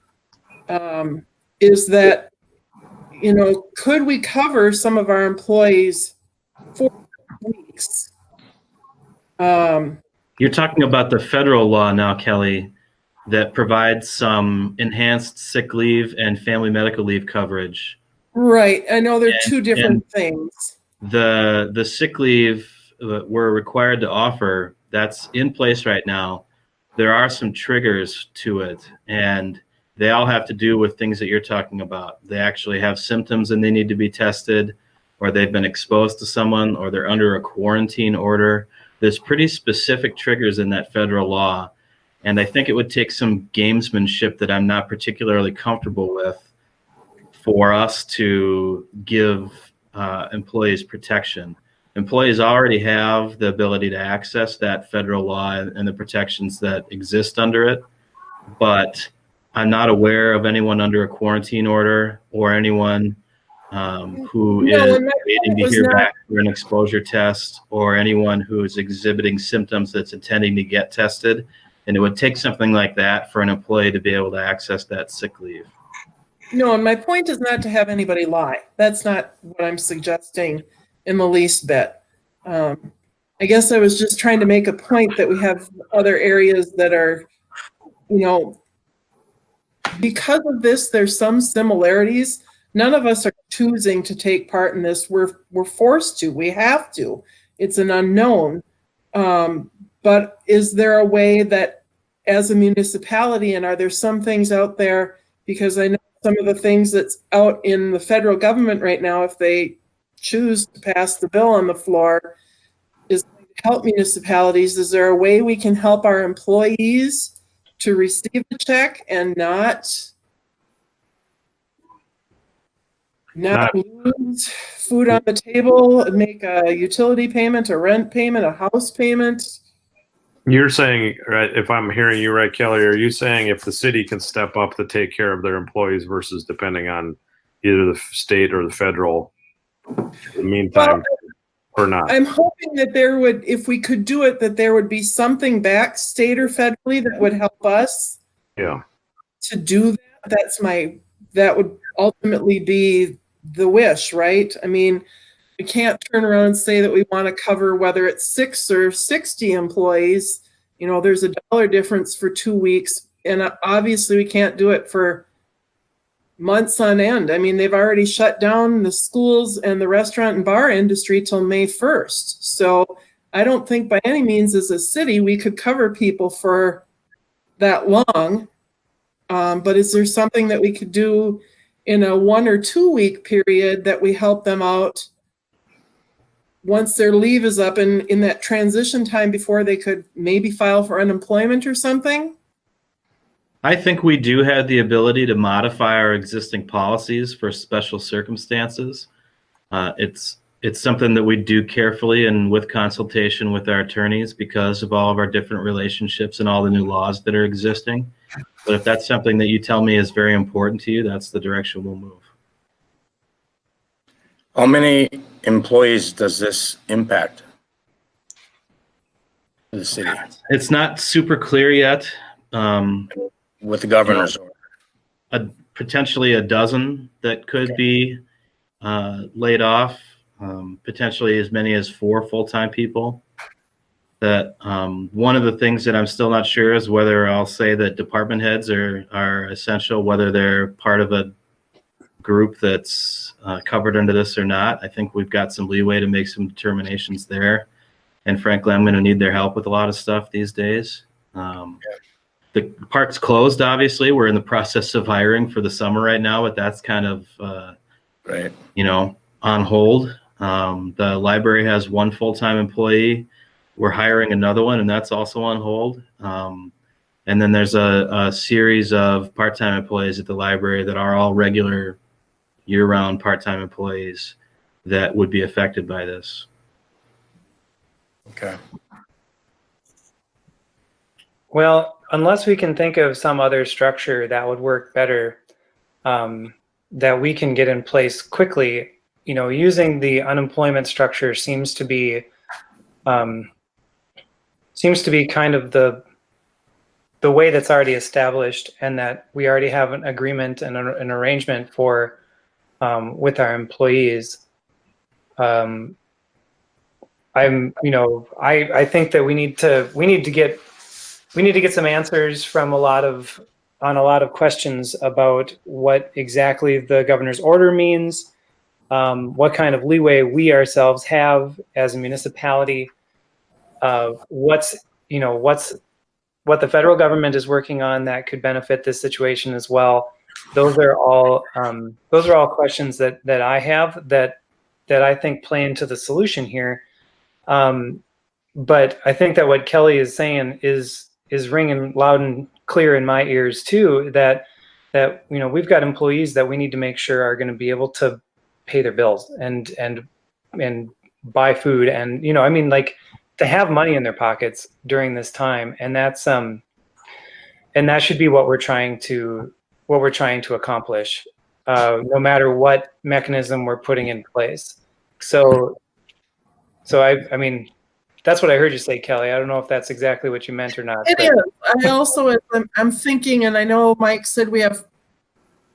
is that, could we cover some of our employees for weeks? You're talking about the federal law now, Kelly, that provides some enhanced sick leave and family medical leave coverage. Right. I know they're two different things. The sick leave we're required to offer, that's in place right now. There are some triggers to it, and they all have to do with things that you're talking about. They actually have symptoms and they need to be tested, or they've been exposed to someone, or they're under a quarantine order. there's pretty specific triggers in that federal law. And I think it would take some gamesmanship that I'm not particularly comfortable with for us to give employees protection. Employees already have the ability to access that federal law and the protections that exist under it, but I'm not aware of anyone under a quarantine order or anyone who is waiting to hear back for an exposure test, or anyone who is exhibiting symptoms that's intending to get tested. And it would take something like that for an employee to be able to access that sick leave. No, and my point is not to have anybody lie. That's not what I'm suggesting in the least bit. I guess I was just trying to make a point that we have other areas that are, you know, because of this, there's some similarities. None of us are choosing to take part in this. We're forced to. We have to. It's an unknown. But is there a way that, as a municipality, and are there some things out there, because I know some of the things that's out in the federal government right now, if they choose to pass the bill on the floor, is to help municipalities. Is there a way we can help our employees to receive a check and not lose food on the table, make a utility payment, a rent payment, a house payment? You're saying, right, if I'm hearing you right, Kelly, are you saying if the city can step up to take care of their employees versus depending on either the state or the federal in the meantime, or not? I'm hoping that there would, if we could do it, that there would be something back state or federally that would help us to do that. That would ultimately be the wish, right? I mean, we can't turn around and say that we want to cover whether it's 6 or 60 employees. You know, there's a dollar difference for 2 weeks, and obviously we can't do it for months on end. I mean, they've already shut down the schools and the restaurant and bar industry till May 1st. So I don't think by any means as a city we could cover people for that long. But is there something that we could do in a 1 or 2 week period that we help them out once their leave is up, in that transition time before they could maybe file for unemployment or something? I think we do have the ability to modify our existing policies for special circumstances. It's something that we do carefully and with consultation with our attorneys because of all of our different relationships and all the new laws that are existing. But if that's something that you tell me is very important to you, that's the direction we'll move. How many employees does this impact the city? It's not super clear yet. With the governor's order? Potentially a dozen that could be laid off, potentially as many as 4 full-time people. That one of the things that I'm still not sure is whether I'll say that department heads are essential, whether they're part of a group that's covered under this or not. I think we've got some leeway to make some determinations there. And frankly, I'm going to need their help with a lot of stuff these days. The park's closed, obviously. We're in the process of hiring for the summer right now, but that's kind of, on hold. The library has 1 full-time employee. We're hiring another one, and that's also on hold. And then there's a series of part-time employees at the library that are all regular year-round part-time employees that would be affected by this. Okay. Well, unless we can think of some other structure that would work better, that we can get in place quickly, using the unemployment structure seems to be kind of the way that's already established, and that we already have an agreement and an arrangement for with our employees. I think that we need to get some answers from a lot of questions about what exactly the governor's order means, what kind of leeway we ourselves have as a municipality, what the federal government is working on that could benefit this situation as well. Those are all questions that I have that I think play into the solution here. but I think that what Kelly is saying is ringing loud and clear in my ears too, that we've got employees that we need to make sure are going to be able to pay their bills and buy food, and like, to have money in their pockets during this time. And that's and that should be what we're trying to accomplish, no matter what mechanism we're putting in place. So I mean, that's what I heard you say, Kelly. I don't know if that's exactly what you meant or not. It is. I also, I'm thinking, and I know Mike said we have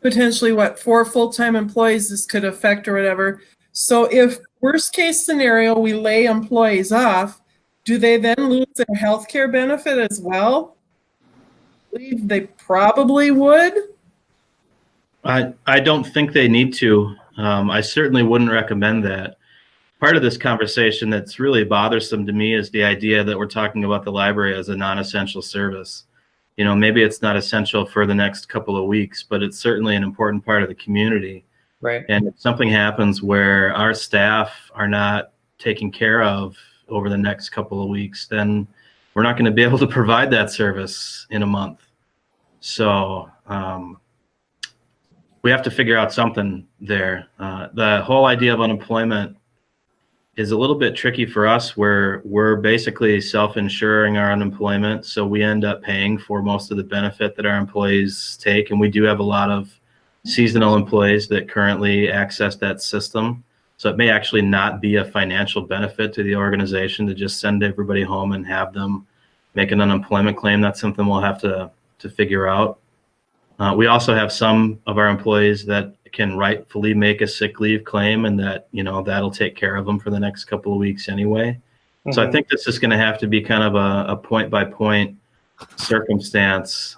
potentially 4 full-time employees this could affect or whatever. So if worst case scenario, we lay employees off, do they then lose their healthcare benefit as well? I believe they probably would. I don't think they need to. I certainly wouldn't recommend that. Part of this conversation that's really bothersome to me is the idea that we're talking about the library as a non-essential service. Maybe it's not essential for the next couple of weeks, but it's certainly an important part of the community. Right. And if something happens where our staff are not taken care of over the next couple of weeks, then we're not going to be able to provide that service in a month. So we have to figure out something there. The whole idea of unemployment is a little bit tricky for us, where we're basically self-insuring our unemployment. So we end up paying for most of the benefit that our employees take. And we do have a lot of seasonal employees that currently access that system. So it may actually not be a financial benefit to the organization to just send everybody home and have them make an unemployment claim. That's something we'll have to figure out. We also have some of our employees that can rightfully make a sick leave claim, and that, that'll take care of them for the next couple of weeks anyway. Mm-hmm. So I think this is going to have to be kind of a point by point circumstance.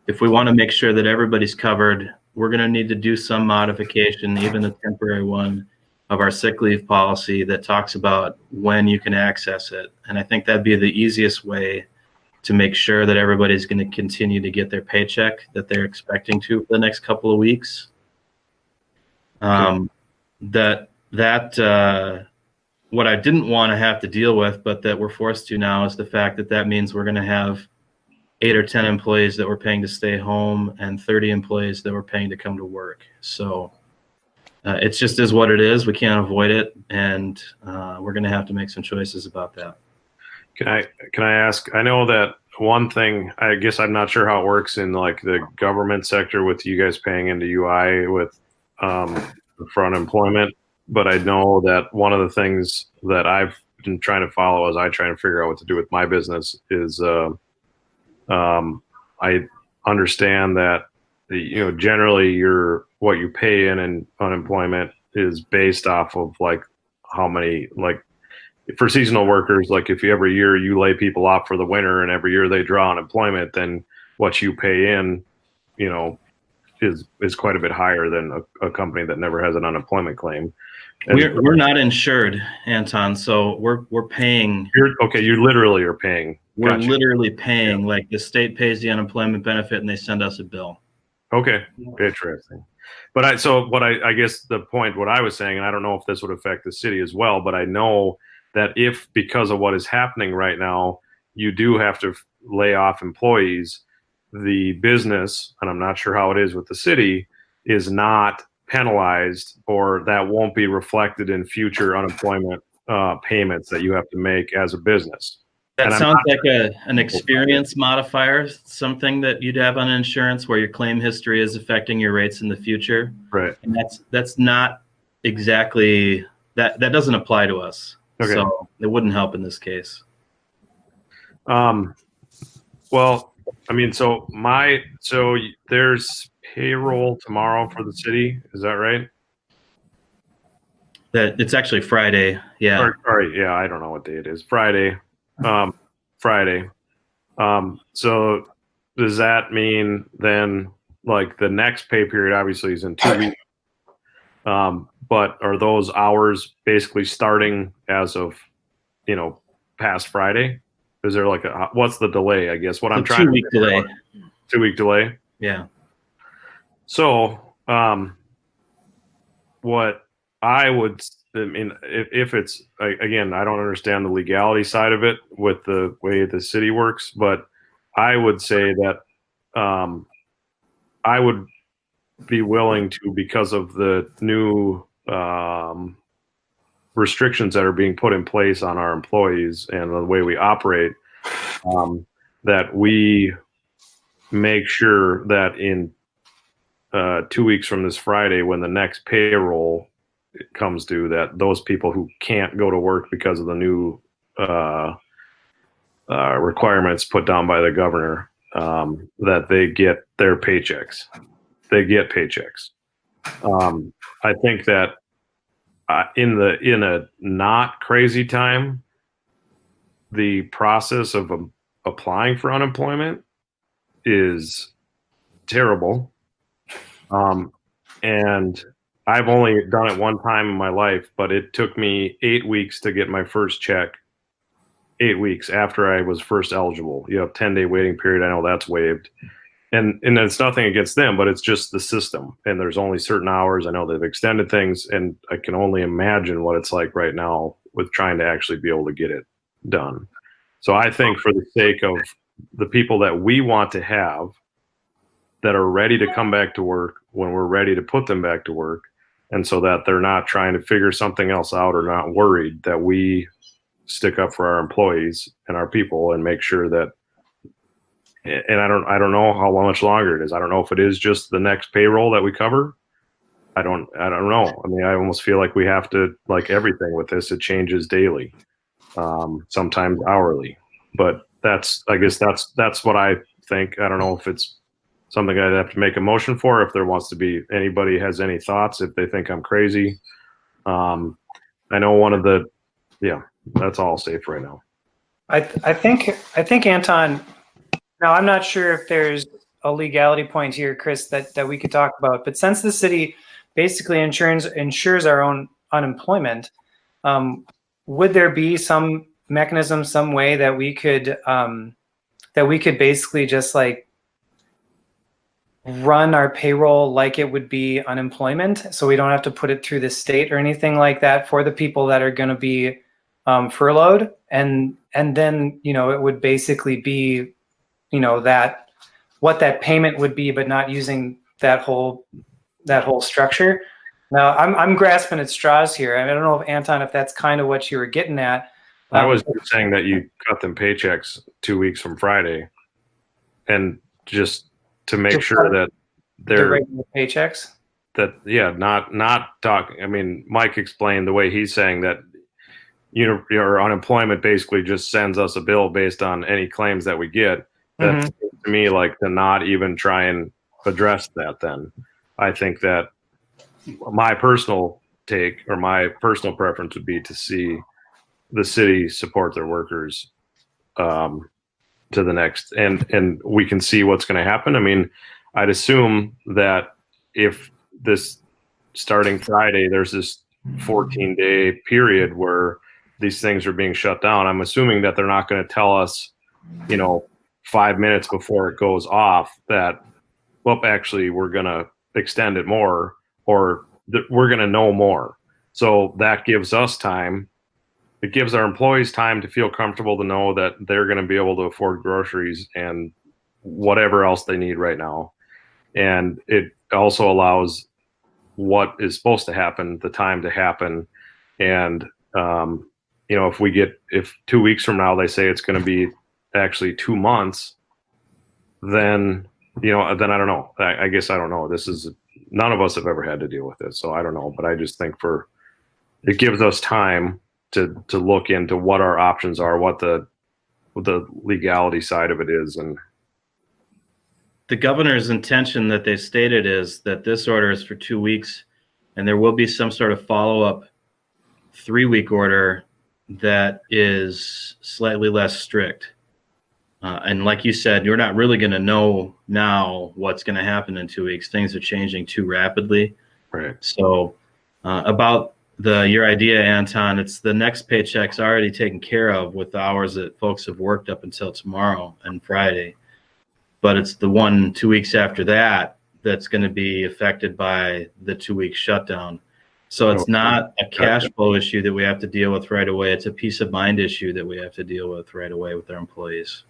If we want to make sure that everybody's covered, we're going to need to do some modification, even a temporary one, of our sick leave policy that talks about when you can access it. And I think that'd be the easiest way to make sure that everybody's going to continue to get their paycheck that they're expecting to for the next couple of weeks. What I didn't want to have to deal with, but that we're forced to now, is the fact that means we're going to have 8 or 10 employees that we're paying to stay home and 30 employees that we're paying to come to work. So it just is what it is. We can't avoid it, and we're going to have to make some choices about that. Can I ask, I know that one thing, I guess I'm not sure how it works in like the government sector with you guys paying into UI with for unemployment, but I know that one of the things that I've been trying to follow as I try to figure out what to do with my business is I understand that generally what you pay in unemployment is based off of like how many, like, for seasonal workers, like if every year you lay people off for the winter and every year they draw unemployment, then what you pay in, is quite a bit higher than a company that never has an unemployment claim. And we're not insured, Anton, so we're paying. You literally are paying. We're Gotcha. literally paying, like the state pays the unemployment benefit and they send us a bill. Okay, interesting. But I guess the point, what I was saying, and I don't know if this would affect the city as well, but I know that if, because of what is happening right now, you do have to lay off employees, the business, and I'm not sure how it is with the city, is not penalized, or that won't be reflected in future unemployment payments that you have to make as a business. That sounds like an experience modifier, something that you'd have on insurance where your claim history is affecting your rates in the future. Right. And that's not exactly, that doesn't apply to us. Okay. So it wouldn't help in this case. Well, I mean, so there's payroll tomorrow for the city. Is that right? That it's actually Friday. Yeah. Sorry. Yeah. I don't know what day it is. Friday. Friday. So does that mean then, like, the next pay period obviously is in 2 weeks? But are those hours basically starting as of, past Friday? Is there like what's the delay? I guess what I'm trying to 2 week delay. 2 week delay. Yeah. So, what I would I mean, if it's, again, I don't understand the legality side of it with the way the city works, but I would say that I would be willing to, because of the new restrictions that are being put in place on our employees and the way we operate, that we make sure that in 2 weeks from this Friday, when the next payroll comes due, that those people who can't go to work because of the new requirements put down by the governor, that they get their paychecks. They get paychecks. I think that in a not crazy time, the process of applying for unemployment is terrible. And I've only done it one time in my life, but it took me 8 weeks to get my first check. 8 weeks after I was first eligible. You have 10-day waiting period. I know that's waived. And it's nothing against them, but it's just the system. And there's only certain hours. I know they've extended things, and I can only imagine what it's like right now with trying to actually be able to get it done. So I think for the sake of the people that we want to have that are ready to come back to work when we're ready to put them back to work, and so that they're not trying to figure something else out or not worried, that we stick up for our employees and our people and make sure that, and I don't know how much longer it is. I don't know if it is just the next payroll that we cover. I don't know. I mean, I almost feel like we have to, like everything with this, it changes daily, sometimes hourly, but I guess that's what I think. I don't know if it's something I'd have to make a motion for, if there wants to be, anybody has any thoughts, if they think I'm crazy. I know that's all safe right now. I think Anton, now I'm not sure if there's a legality point here, Chris, that we could talk about, but since the city basically insures our own unemployment, would there be some mechanism, some way that we could basically just like run our payroll like it would be unemployment, so we don't have to put it through the state or anything like that for the people that are going to be furloughed, and then it would basically be that what that payment would be, but not using that whole structure. Now I'm grasping at straws here. I don't know if Anton, if that's kind of what you were getting at. I was saying that you cut them paychecks 2 weeks from Friday, and just to make sure that they're regular paychecks. Not talking. I mean, Mike explained the way he's saying that your unemployment basically just sends us a bill based on any claims that we get. That seems to me like to not even try and address that. Then I think that my personal take or my personal preference would be to see the city support their workers to the next, and we can see what's going to happen. I mean, I'd assume that if this starting Friday, there's this 14-day period where these things are being shut down. I'm assuming that they're not going to tell us, 5 minutes before it goes off that, well, actually, we're going to extend it more, or we're going to know more. So that gives us time. It gives our employees time to feel comfortable to know that they're going to be able to afford groceries and whatever else they need right now. And it also allows what is supposed to happen, the time to happen. And, if 2 weeks from now, they say it's going to be actually 2 months, then I don't know. I guess I don't know. None of us have ever had to deal with this, so I don't know. But I just think it gives us time to look into what our options are, what the legality side of it is. And the governor's intention that they stated is that this order is for 2 weeks, and there will be some sort of follow-up 3-week order that is slightly less strict. And like you said, you're not really going to know now what's going to happen in 2 weeks. Things are changing too rapidly. right. So about your idea, Anton, it's the next paycheck's already taken care of with the hours that folks have worked up until tomorrow and Friday. But it's the 1-2 weeks after that that's going to be affected by the 2 week shutdown. So it's not a cash flow issue that we have to deal with right away. It's a peace of mind issue that we have to deal with right away with our employees.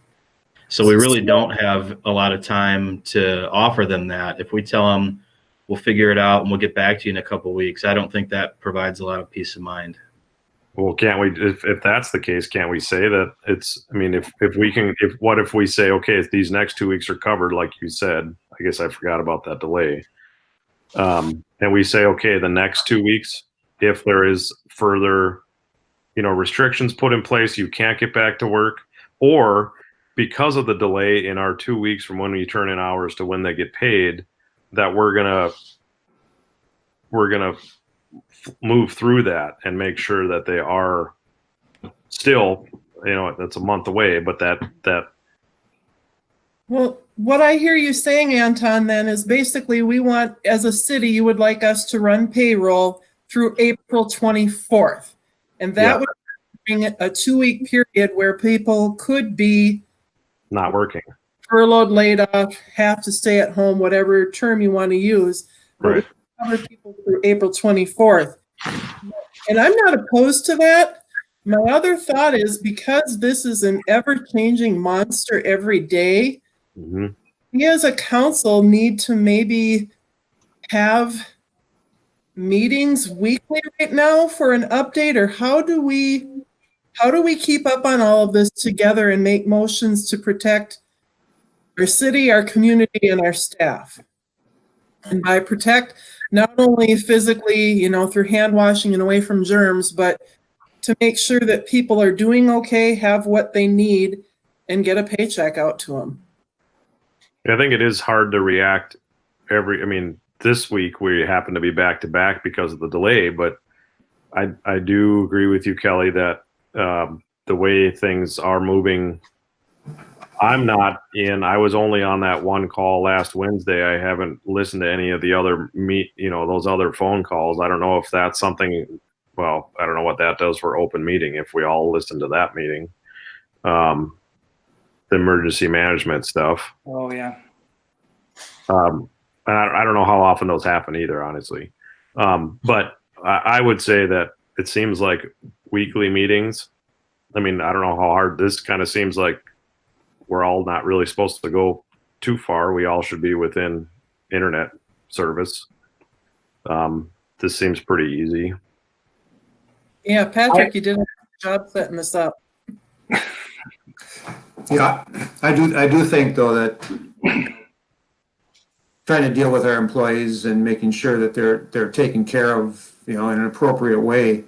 So we really don't have a lot of time to offer them that. If we tell them we'll figure it out and we'll get back to you in a couple of weeks, I don't think that provides a lot of peace of mind. Well, can't we, if that's the case, can't we say that it's, I mean, if we can, what if we say, okay, if these next 2 weeks are covered, like you said, I guess I forgot about that delay. And we say, okay, the next 2 weeks, if there is further, restrictions put in place, you can't get back to work, or because of the delay in our 2 weeks from when we turn in hours to when they get paid, that we're gonna move through that and make sure that they are still, that's a month away, but that. Well, what I hear you saying, Anton, then is basically we want, as a city, you would like us to run payroll through April 24th. And that would bring a 2-week period where people could be Not working. furloughed, laid off, have to stay at home, whatever term you want to use. But Right. we cover people through April 24th. And I'm not opposed to that. My other thought is, because this is an ever-changing monster every day, Mm-hmm. we as a council need to maybe have meetings weekly right now for an update, or how do we keep up on all of this together and make motions to protect our city, our community, and our staff? And by protect, not only physically, through hand washing and away from germs, but to make sure that people are doing okay, have what they need, and get a paycheck out to them. I think it is hard to react this week we happen to be back to back because of the delay, but I do agree with you, Kelly, that the way things are moving, I was only on that one call last Wednesday. I haven't listened to any of the other those other phone calls. I don't know if that's something, I don't know what that does for open meeting if we all listen to that meeting. The emergency management stuff. Oh yeah. And I don't know how often those happen either, honestly. But I would say that it seems like weekly meetings. I don't know how hard this kind of seems like. We're all not really supposed to go too far. We all should be within internet service. This seems pretty easy. Yeah, Patrick, you did a good job setting this up. Yeah, I do think though that trying to deal with our employees and making sure that they're taken care of, in an appropriate way.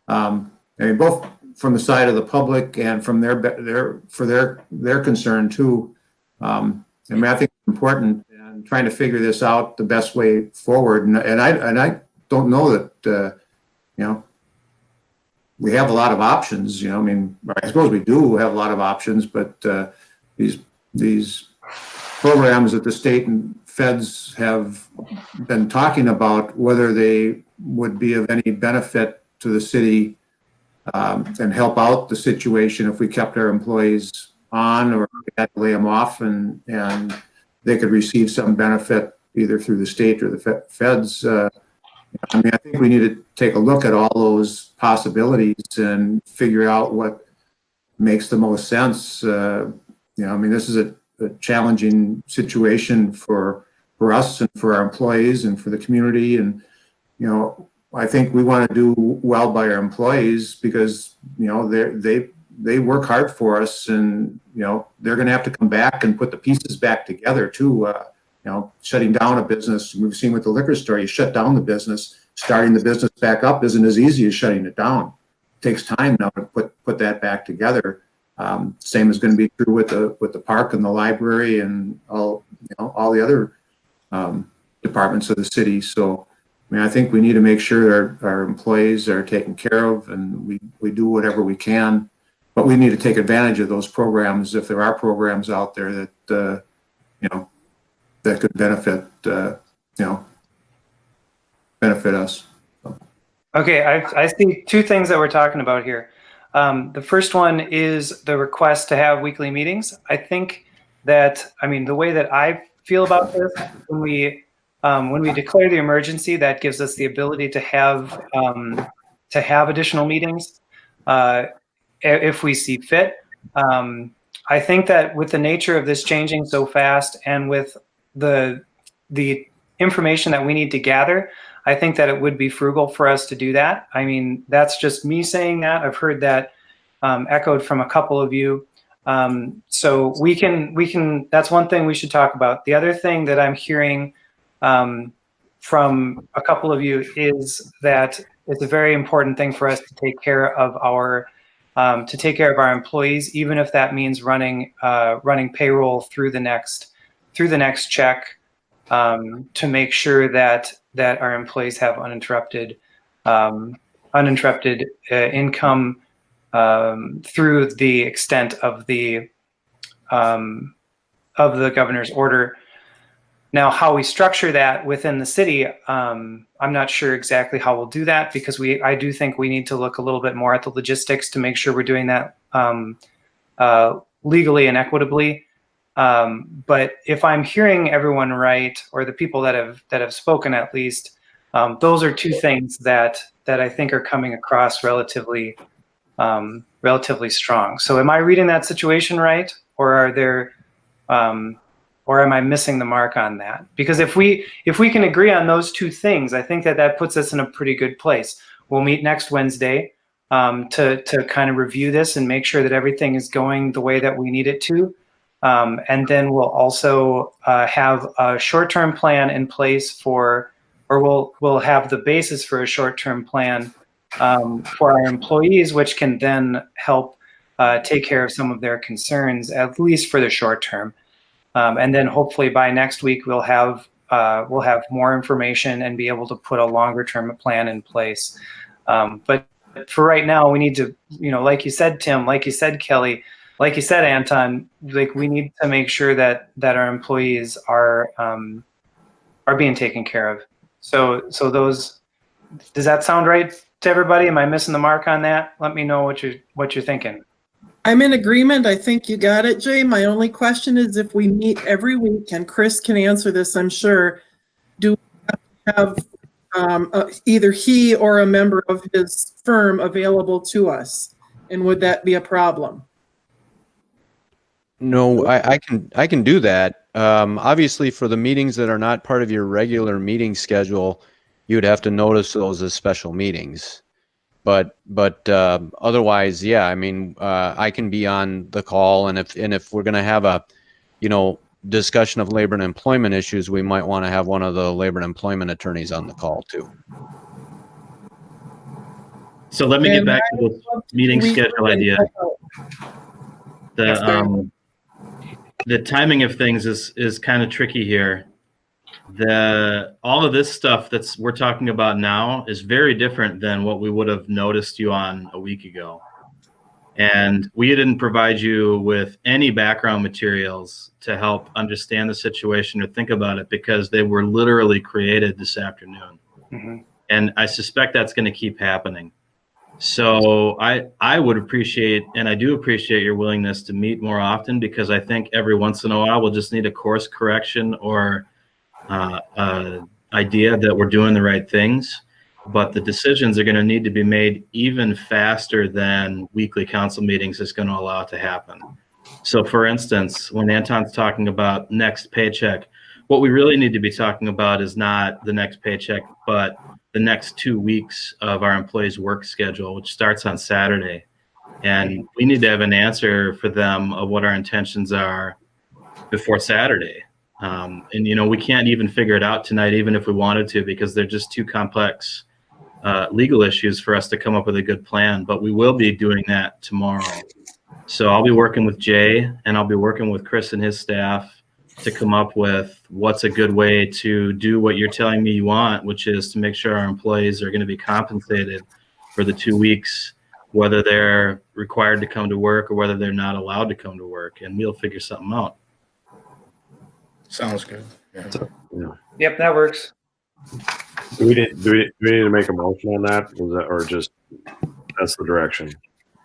Both from the side of the public and from their concern too. I think it's important, and trying to figure this out the best way forward. And I don't know that we have a lot of options. I suppose we do have a lot of options, but these programs that the state and feds have been talking about, whether they would be of any benefit to the city and help out the situation if we kept our employees on, or we had to lay them off and they could receive some benefit either through the state or the feds. I think we need to take a look at all those possibilities and figure out what makes the most sense. This is a challenging situation for us and for our employees and for the community. And, I think we want to do well by our employees because, they work hard for us, and, they're going to have to come back and put the pieces back together too. Shutting down a business, we've seen with the liquor store, you shut down the business, starting the business back up isn't as easy as shutting it down. It takes time now to put that back together. Same is going to be true with the park and the library and all the other departments of the city. So, I think we need to make sure our employees are taken care of, and we do whatever we can, but we need to take advantage of those programs if there are programs out there that that could benefit us. Okay, I see two things that we're talking about here. The first one is the request to have weekly meetings. I think that, the way that I feel about this, when we when we declare the emergency, that gives us the ability to have additional meetings if we see fit. I think that with the nature of this changing so fast and with the information that we need to gather, I think that it would be frugal for us to do that. I mean, that's just me saying that. I've heard that echoed from a couple of you. So we can, that's one thing we should talk about. The other thing that I'm hearing from a couple of you is that it's a very important thing for us to take care of our employees, even if that means running payroll through the next check, to make sure that our employees have uninterrupted income through the extent of the governor's order. Now, how we structure that within the city, I'm not sure exactly how we'll do that, because I do think we need to look a little bit more at the logistics to make sure we're doing that legally and equitably. But if I'm hearing everyone right, or the people that have spoken at least, those are two things that I think are coming across relatively strong. So am I reading that situation right, or are there or am I missing the mark on that? Because if we can agree on those two things, I think that puts us in a pretty good place. We'll meet next Wednesday to kind of review this and make sure that everything is going the way that we need it to. And then we'll also have a short-term plan in place we'll have the basis for a short-term plan for our employees, which can then help take care of some of their concerns, at least for the short term. And then hopefully by next week we'll have more information and be able to put a longer term plan in place. But for right now, we need to, like you said, Tim, like you said, Kelly, like you said, Anton, like we need to make sure that our employees are being taken care of. So does that sound right to everybody? Am I missing the mark on that? Let me know what you're thinking. I'm in agreement. I think you got it, Jay. My only question is, if we meet every week, and Chris can answer this, I'm sure, do we have either he or a member of his firm available to us? And would that be a problem? No, I can do that. Obviously, for the meetings that are not part of your regular meeting schedule, you would have to notice those as special meetings. But otherwise, yeah, I mean, I can be on the call, and if we're going to have a, discussion of labor and employment issues, we might want to have one of the labor and employment attorneys on the call too. So let me get back to the meeting schedule idea. The timing of things is kind of tricky here. All of this stuff we're talking about now is very different than what we would have noticed you on a week ago. And we didn't provide you with any background materials to help understand the situation or think about it, because they were literally created this afternoon. Mm-hmm. And I suspect that's going to keep happening. So I would appreciate, and I do appreciate, your willingness to meet more often, because I think every once in a while we'll just need a course correction or idea that we're doing the right things. But the decisions are going to need to be made even faster than weekly council meetings is going to allow it to happen. So for instance, when Anton's talking about next paycheck, what we really need to be talking about is not the next paycheck, but the next 2 weeks of our employees' work schedule, which starts on Saturday. And we need to have an answer for them of what our intentions are before Saturday. And, we can't even figure it out tonight, even if we wanted to, because they're just too complex legal issues for us to come up with a good plan. But we will be doing that tomorrow. So I'll be working with Jay, and I'll be working with Chris and his staff to come up with what's a good way to do what you're telling me you want, which is to make sure our employees are going to be compensated for the 2 weeks, whether they're required to come to work or whether they're not allowed to come to work, and we'll figure something out. Sounds good. Yeah. Yep, that works. Do we need to make a motion on that? Or just that's the direction?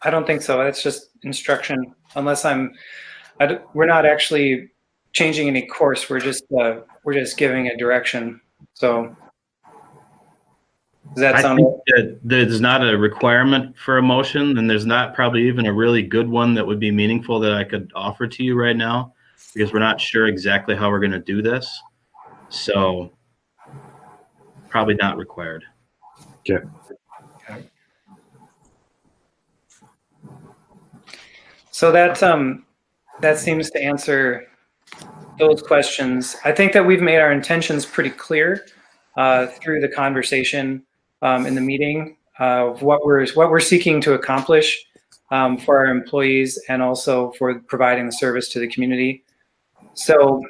I don't think so. It's just instruction, unless we're not actually changing any course. We're just giving a direction. So does that I sound? think that there's not a requirement for a motion, and there's not probably even a really good one that would be meaningful that I could offer to you right now, because we're not sure exactly how we're going to do this. So probably not required. Okay. So that seems to answer those questions. I think that we've made our intentions pretty clear through the conversation in the meeting of what we're seeking to accomplish for our employees and also for providing the service to the community. So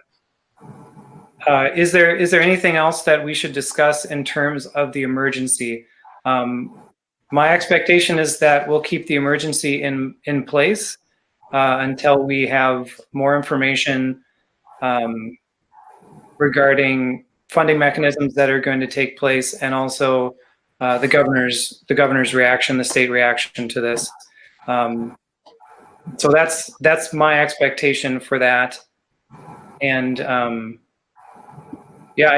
is there anything else that we should discuss in terms of the emergency? My expectation is that we'll keep the emergency in place until we have more information regarding funding mechanisms that are going to take place, and also the governor's reaction, the state reaction to this. So that's my expectation for that. And yeah,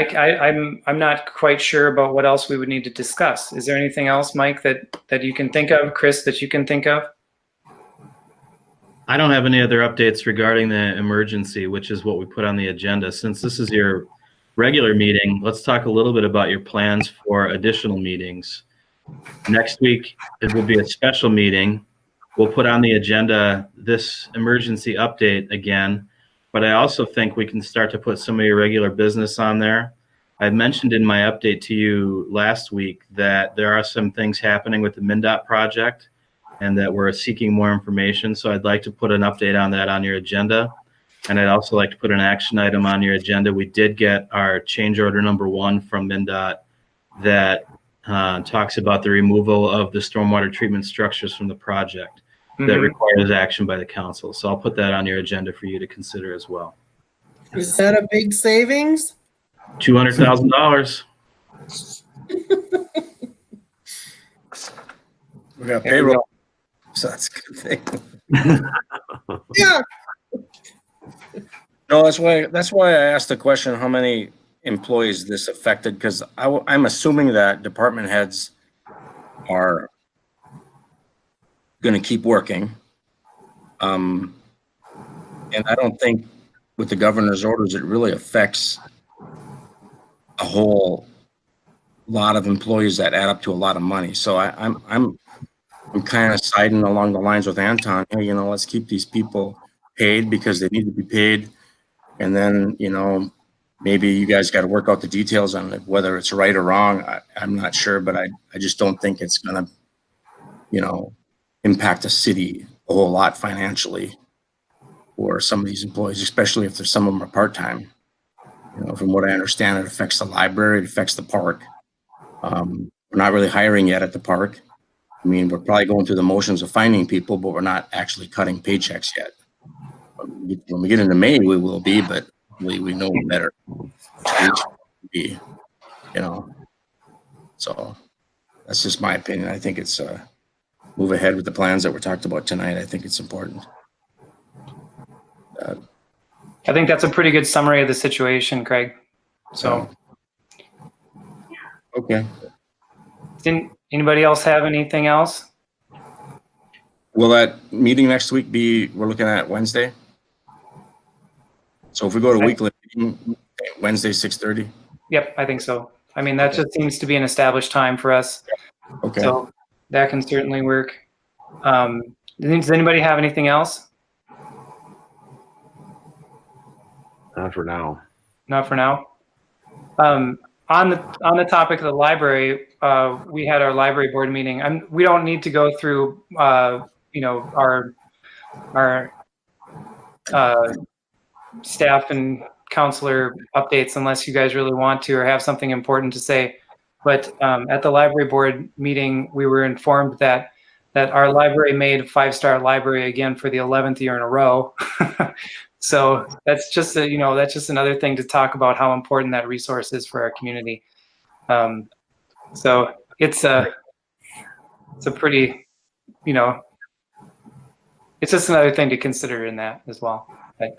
I'm not quite sure about what else we would need to discuss. Is there anything else, Mike, that you can think of, Chris, that you can think of? I don't have any other updates regarding the emergency, which is what we put on the agenda. Since this is your regular meeting, let's talk a little bit about your plans for additional meetings. Next week, it will be a special meeting. We'll put on the agenda this emergency update again, but I also think we can start to put some of your regular business on there. I mentioned in my update to you last week that there are some things happening with the MnDOT project and that we're seeking more information. So I'd like to put an update on that on your agenda. And I'd also like to put an action item on your agenda. We did get our change order number 1 from MnDOT that talks about the removal of the stormwater treatment structures from the project that requires action by the council. So I'll put that on your agenda for you to consider as well. Is that a big savings? $200,000. We got payroll, so that's a good thing. Yeah. No, that's why I asked the question, how many employees this affected, because I'm assuming that department heads are going to keep working. And I don't think with the governor's orders, it really affects a whole lot of employees that add up to a lot of money. So I'm kind of siding along the lines with Anton. Hey, you know, let's keep these people paid because they need to be paid. And then, you know, maybe you guys got to work out the details on it, whether it's right or wrong. I'm not sure, but I just don't think it's going to, you know, impact the city a whole lot financially for some of these employees, especially if there's some of them are part-time. You know, from what I understand, it affects the library, it affects the park. We're not really hiring yet at the park. I mean, we're probably going through the motions of finding people, but we're not actually cutting paychecks yet. When we get into May, we will be, but we know better. You know, so that's just my opinion. I think it's move ahead with the plans that were talked about tonight. I think it's important. I think that's a pretty good summary of the situation, Craig. So, okay. Didn't anybody else have anything else? Will that meeting next week be, we're looking at Wednesday? So if we go to weekly meeting, Wednesday, 6:30? Yep, I think so. I mean, that just seems to be an established time for us. Okay. So that can certainly work. Does anybody have anything else? Not for now. Not for now. On the topic of the library, we had our library board meeting. We don't need to go through, you know, our staff and counselor updates unless you guys really want to or have something important to say. But at the library board meeting, we were informed that our library made 5-star library again for the 11th year in a row. So that's just that's just another thing to talk about how important that resource is for our community. So it's a pretty, you know, it's just another thing to consider in that as well. But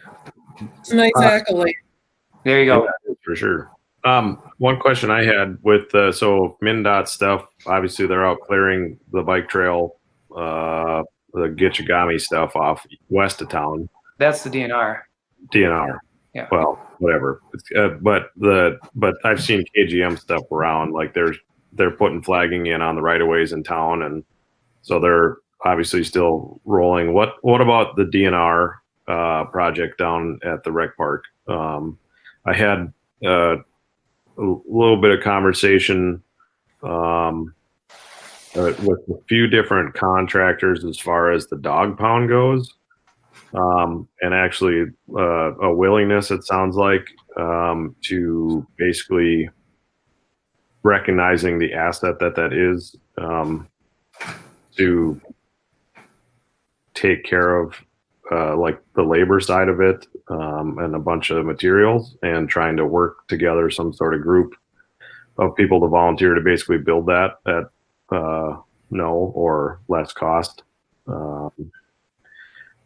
It's a nice accolade. there you go. Yeah, for sure. One question I had with so MnDOT stuff. Obviously, they're out clearing the bike trail, the Gitchigami stuff off west of town. That's the DNR. DNR. Yeah. Well, whatever. But I've seen KGM stuff around. Like they're putting flagging in on the right of ways in town, and so they're obviously still rolling. What about the DNR project down at the rec park? I had a little bit of conversation with a few different contractors as far as the dog pound goes, and actually a willingness, it sounds like, to basically recognizing the asset that is, to take care of like the labor side of it, and a bunch of materials, and trying to work together some sort of group of people to volunteer to basically build that at no or less cost.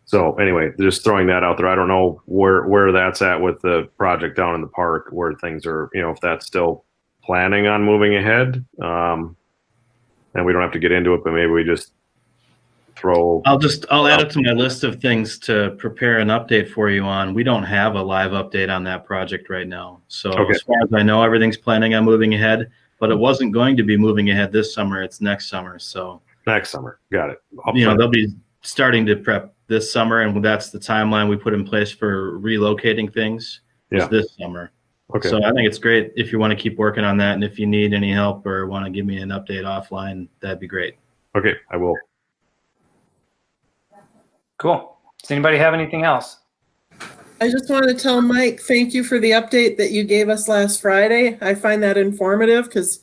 So anyway, just throwing that out there. I don't know where that's at with the project down in the park, where things are, if that's still planning on moving ahead. And we don't have to get into it, but maybe we just throw. I'll add it to my list of things to prepare an update for you on. We don't have a live update on that project right now. So As far as I know, everything's planning on moving ahead, but it wasn't going to be moving ahead this summer. It's next summer. So next summer. Got it. They'll be starting to prep this summer, and that's the timeline we put in place for relocating things is this summer. Okay. So I think it's great if you want to keep working on that, and if you need any help or want to give me an update offline, that'd be great. Okay, I will. Cool. Does anybody have anything else? I just want to tell Mike, thank you for the update that you gave us last Friday. I find that informative because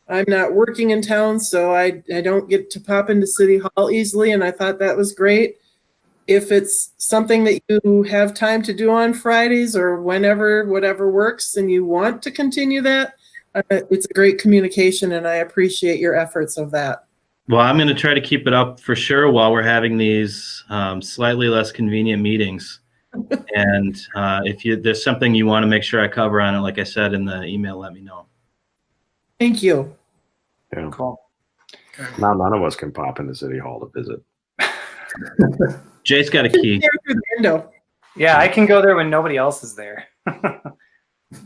I'm not working in town, so I don't get to pop into City Hall easily, and I thought that was great. If it's something that you have time to do on Fridays or whenever, whatever works, and you want to continue that, it's a great communication, and I appreciate your efforts of that. Well, I'm going to try to keep it up for sure while we're having these slightly less convenient meetings. And if there's something you want to make sure I cover on it, like I said in the email, let me know. Thank you. Yeah. Cool. Now none of us can pop into City Hall to visit. Jay's got a key. Through the window. Yeah, I can go there when nobody else is there.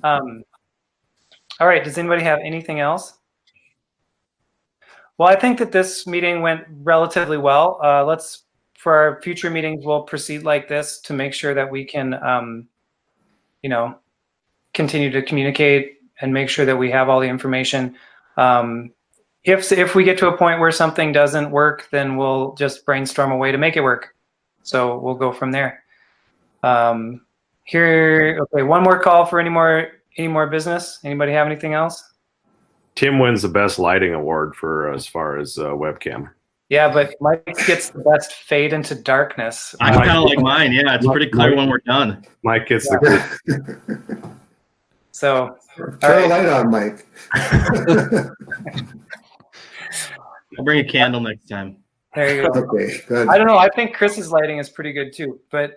All right. Does anybody have anything else? Well, I think that this meeting went relatively well. For our future meetings, we'll proceed like this to make sure that we can, continue to communicate and make sure that we have all the information. If we get to a point where something doesn't work, then we'll just brainstorm a way to make it work. So we'll go from there. Okay, one more call for any more business. Anybody have anything else? Tim wins the best lighting award for as far as webcam. Yeah, but Mike gets the best fade into darkness. I kind of like mine. Yeah, it's pretty clear when we're done. Mike gets the So Turn a light on, Mike. I'll bring a candle next time. there you go. Okay, good. I don't know. I think Chris's lighting is pretty good too. But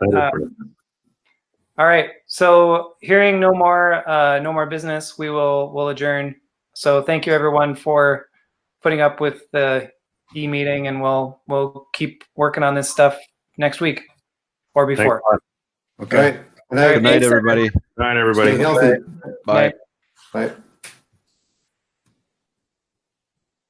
all right. So hearing no more business, we'll adjourn. So thank you everyone for putting up with the e-meeting, and we'll keep working on this stuff next week or before. Okay. Good night, everybody. Good night, everybody. Stay healthy. Bye. Bye.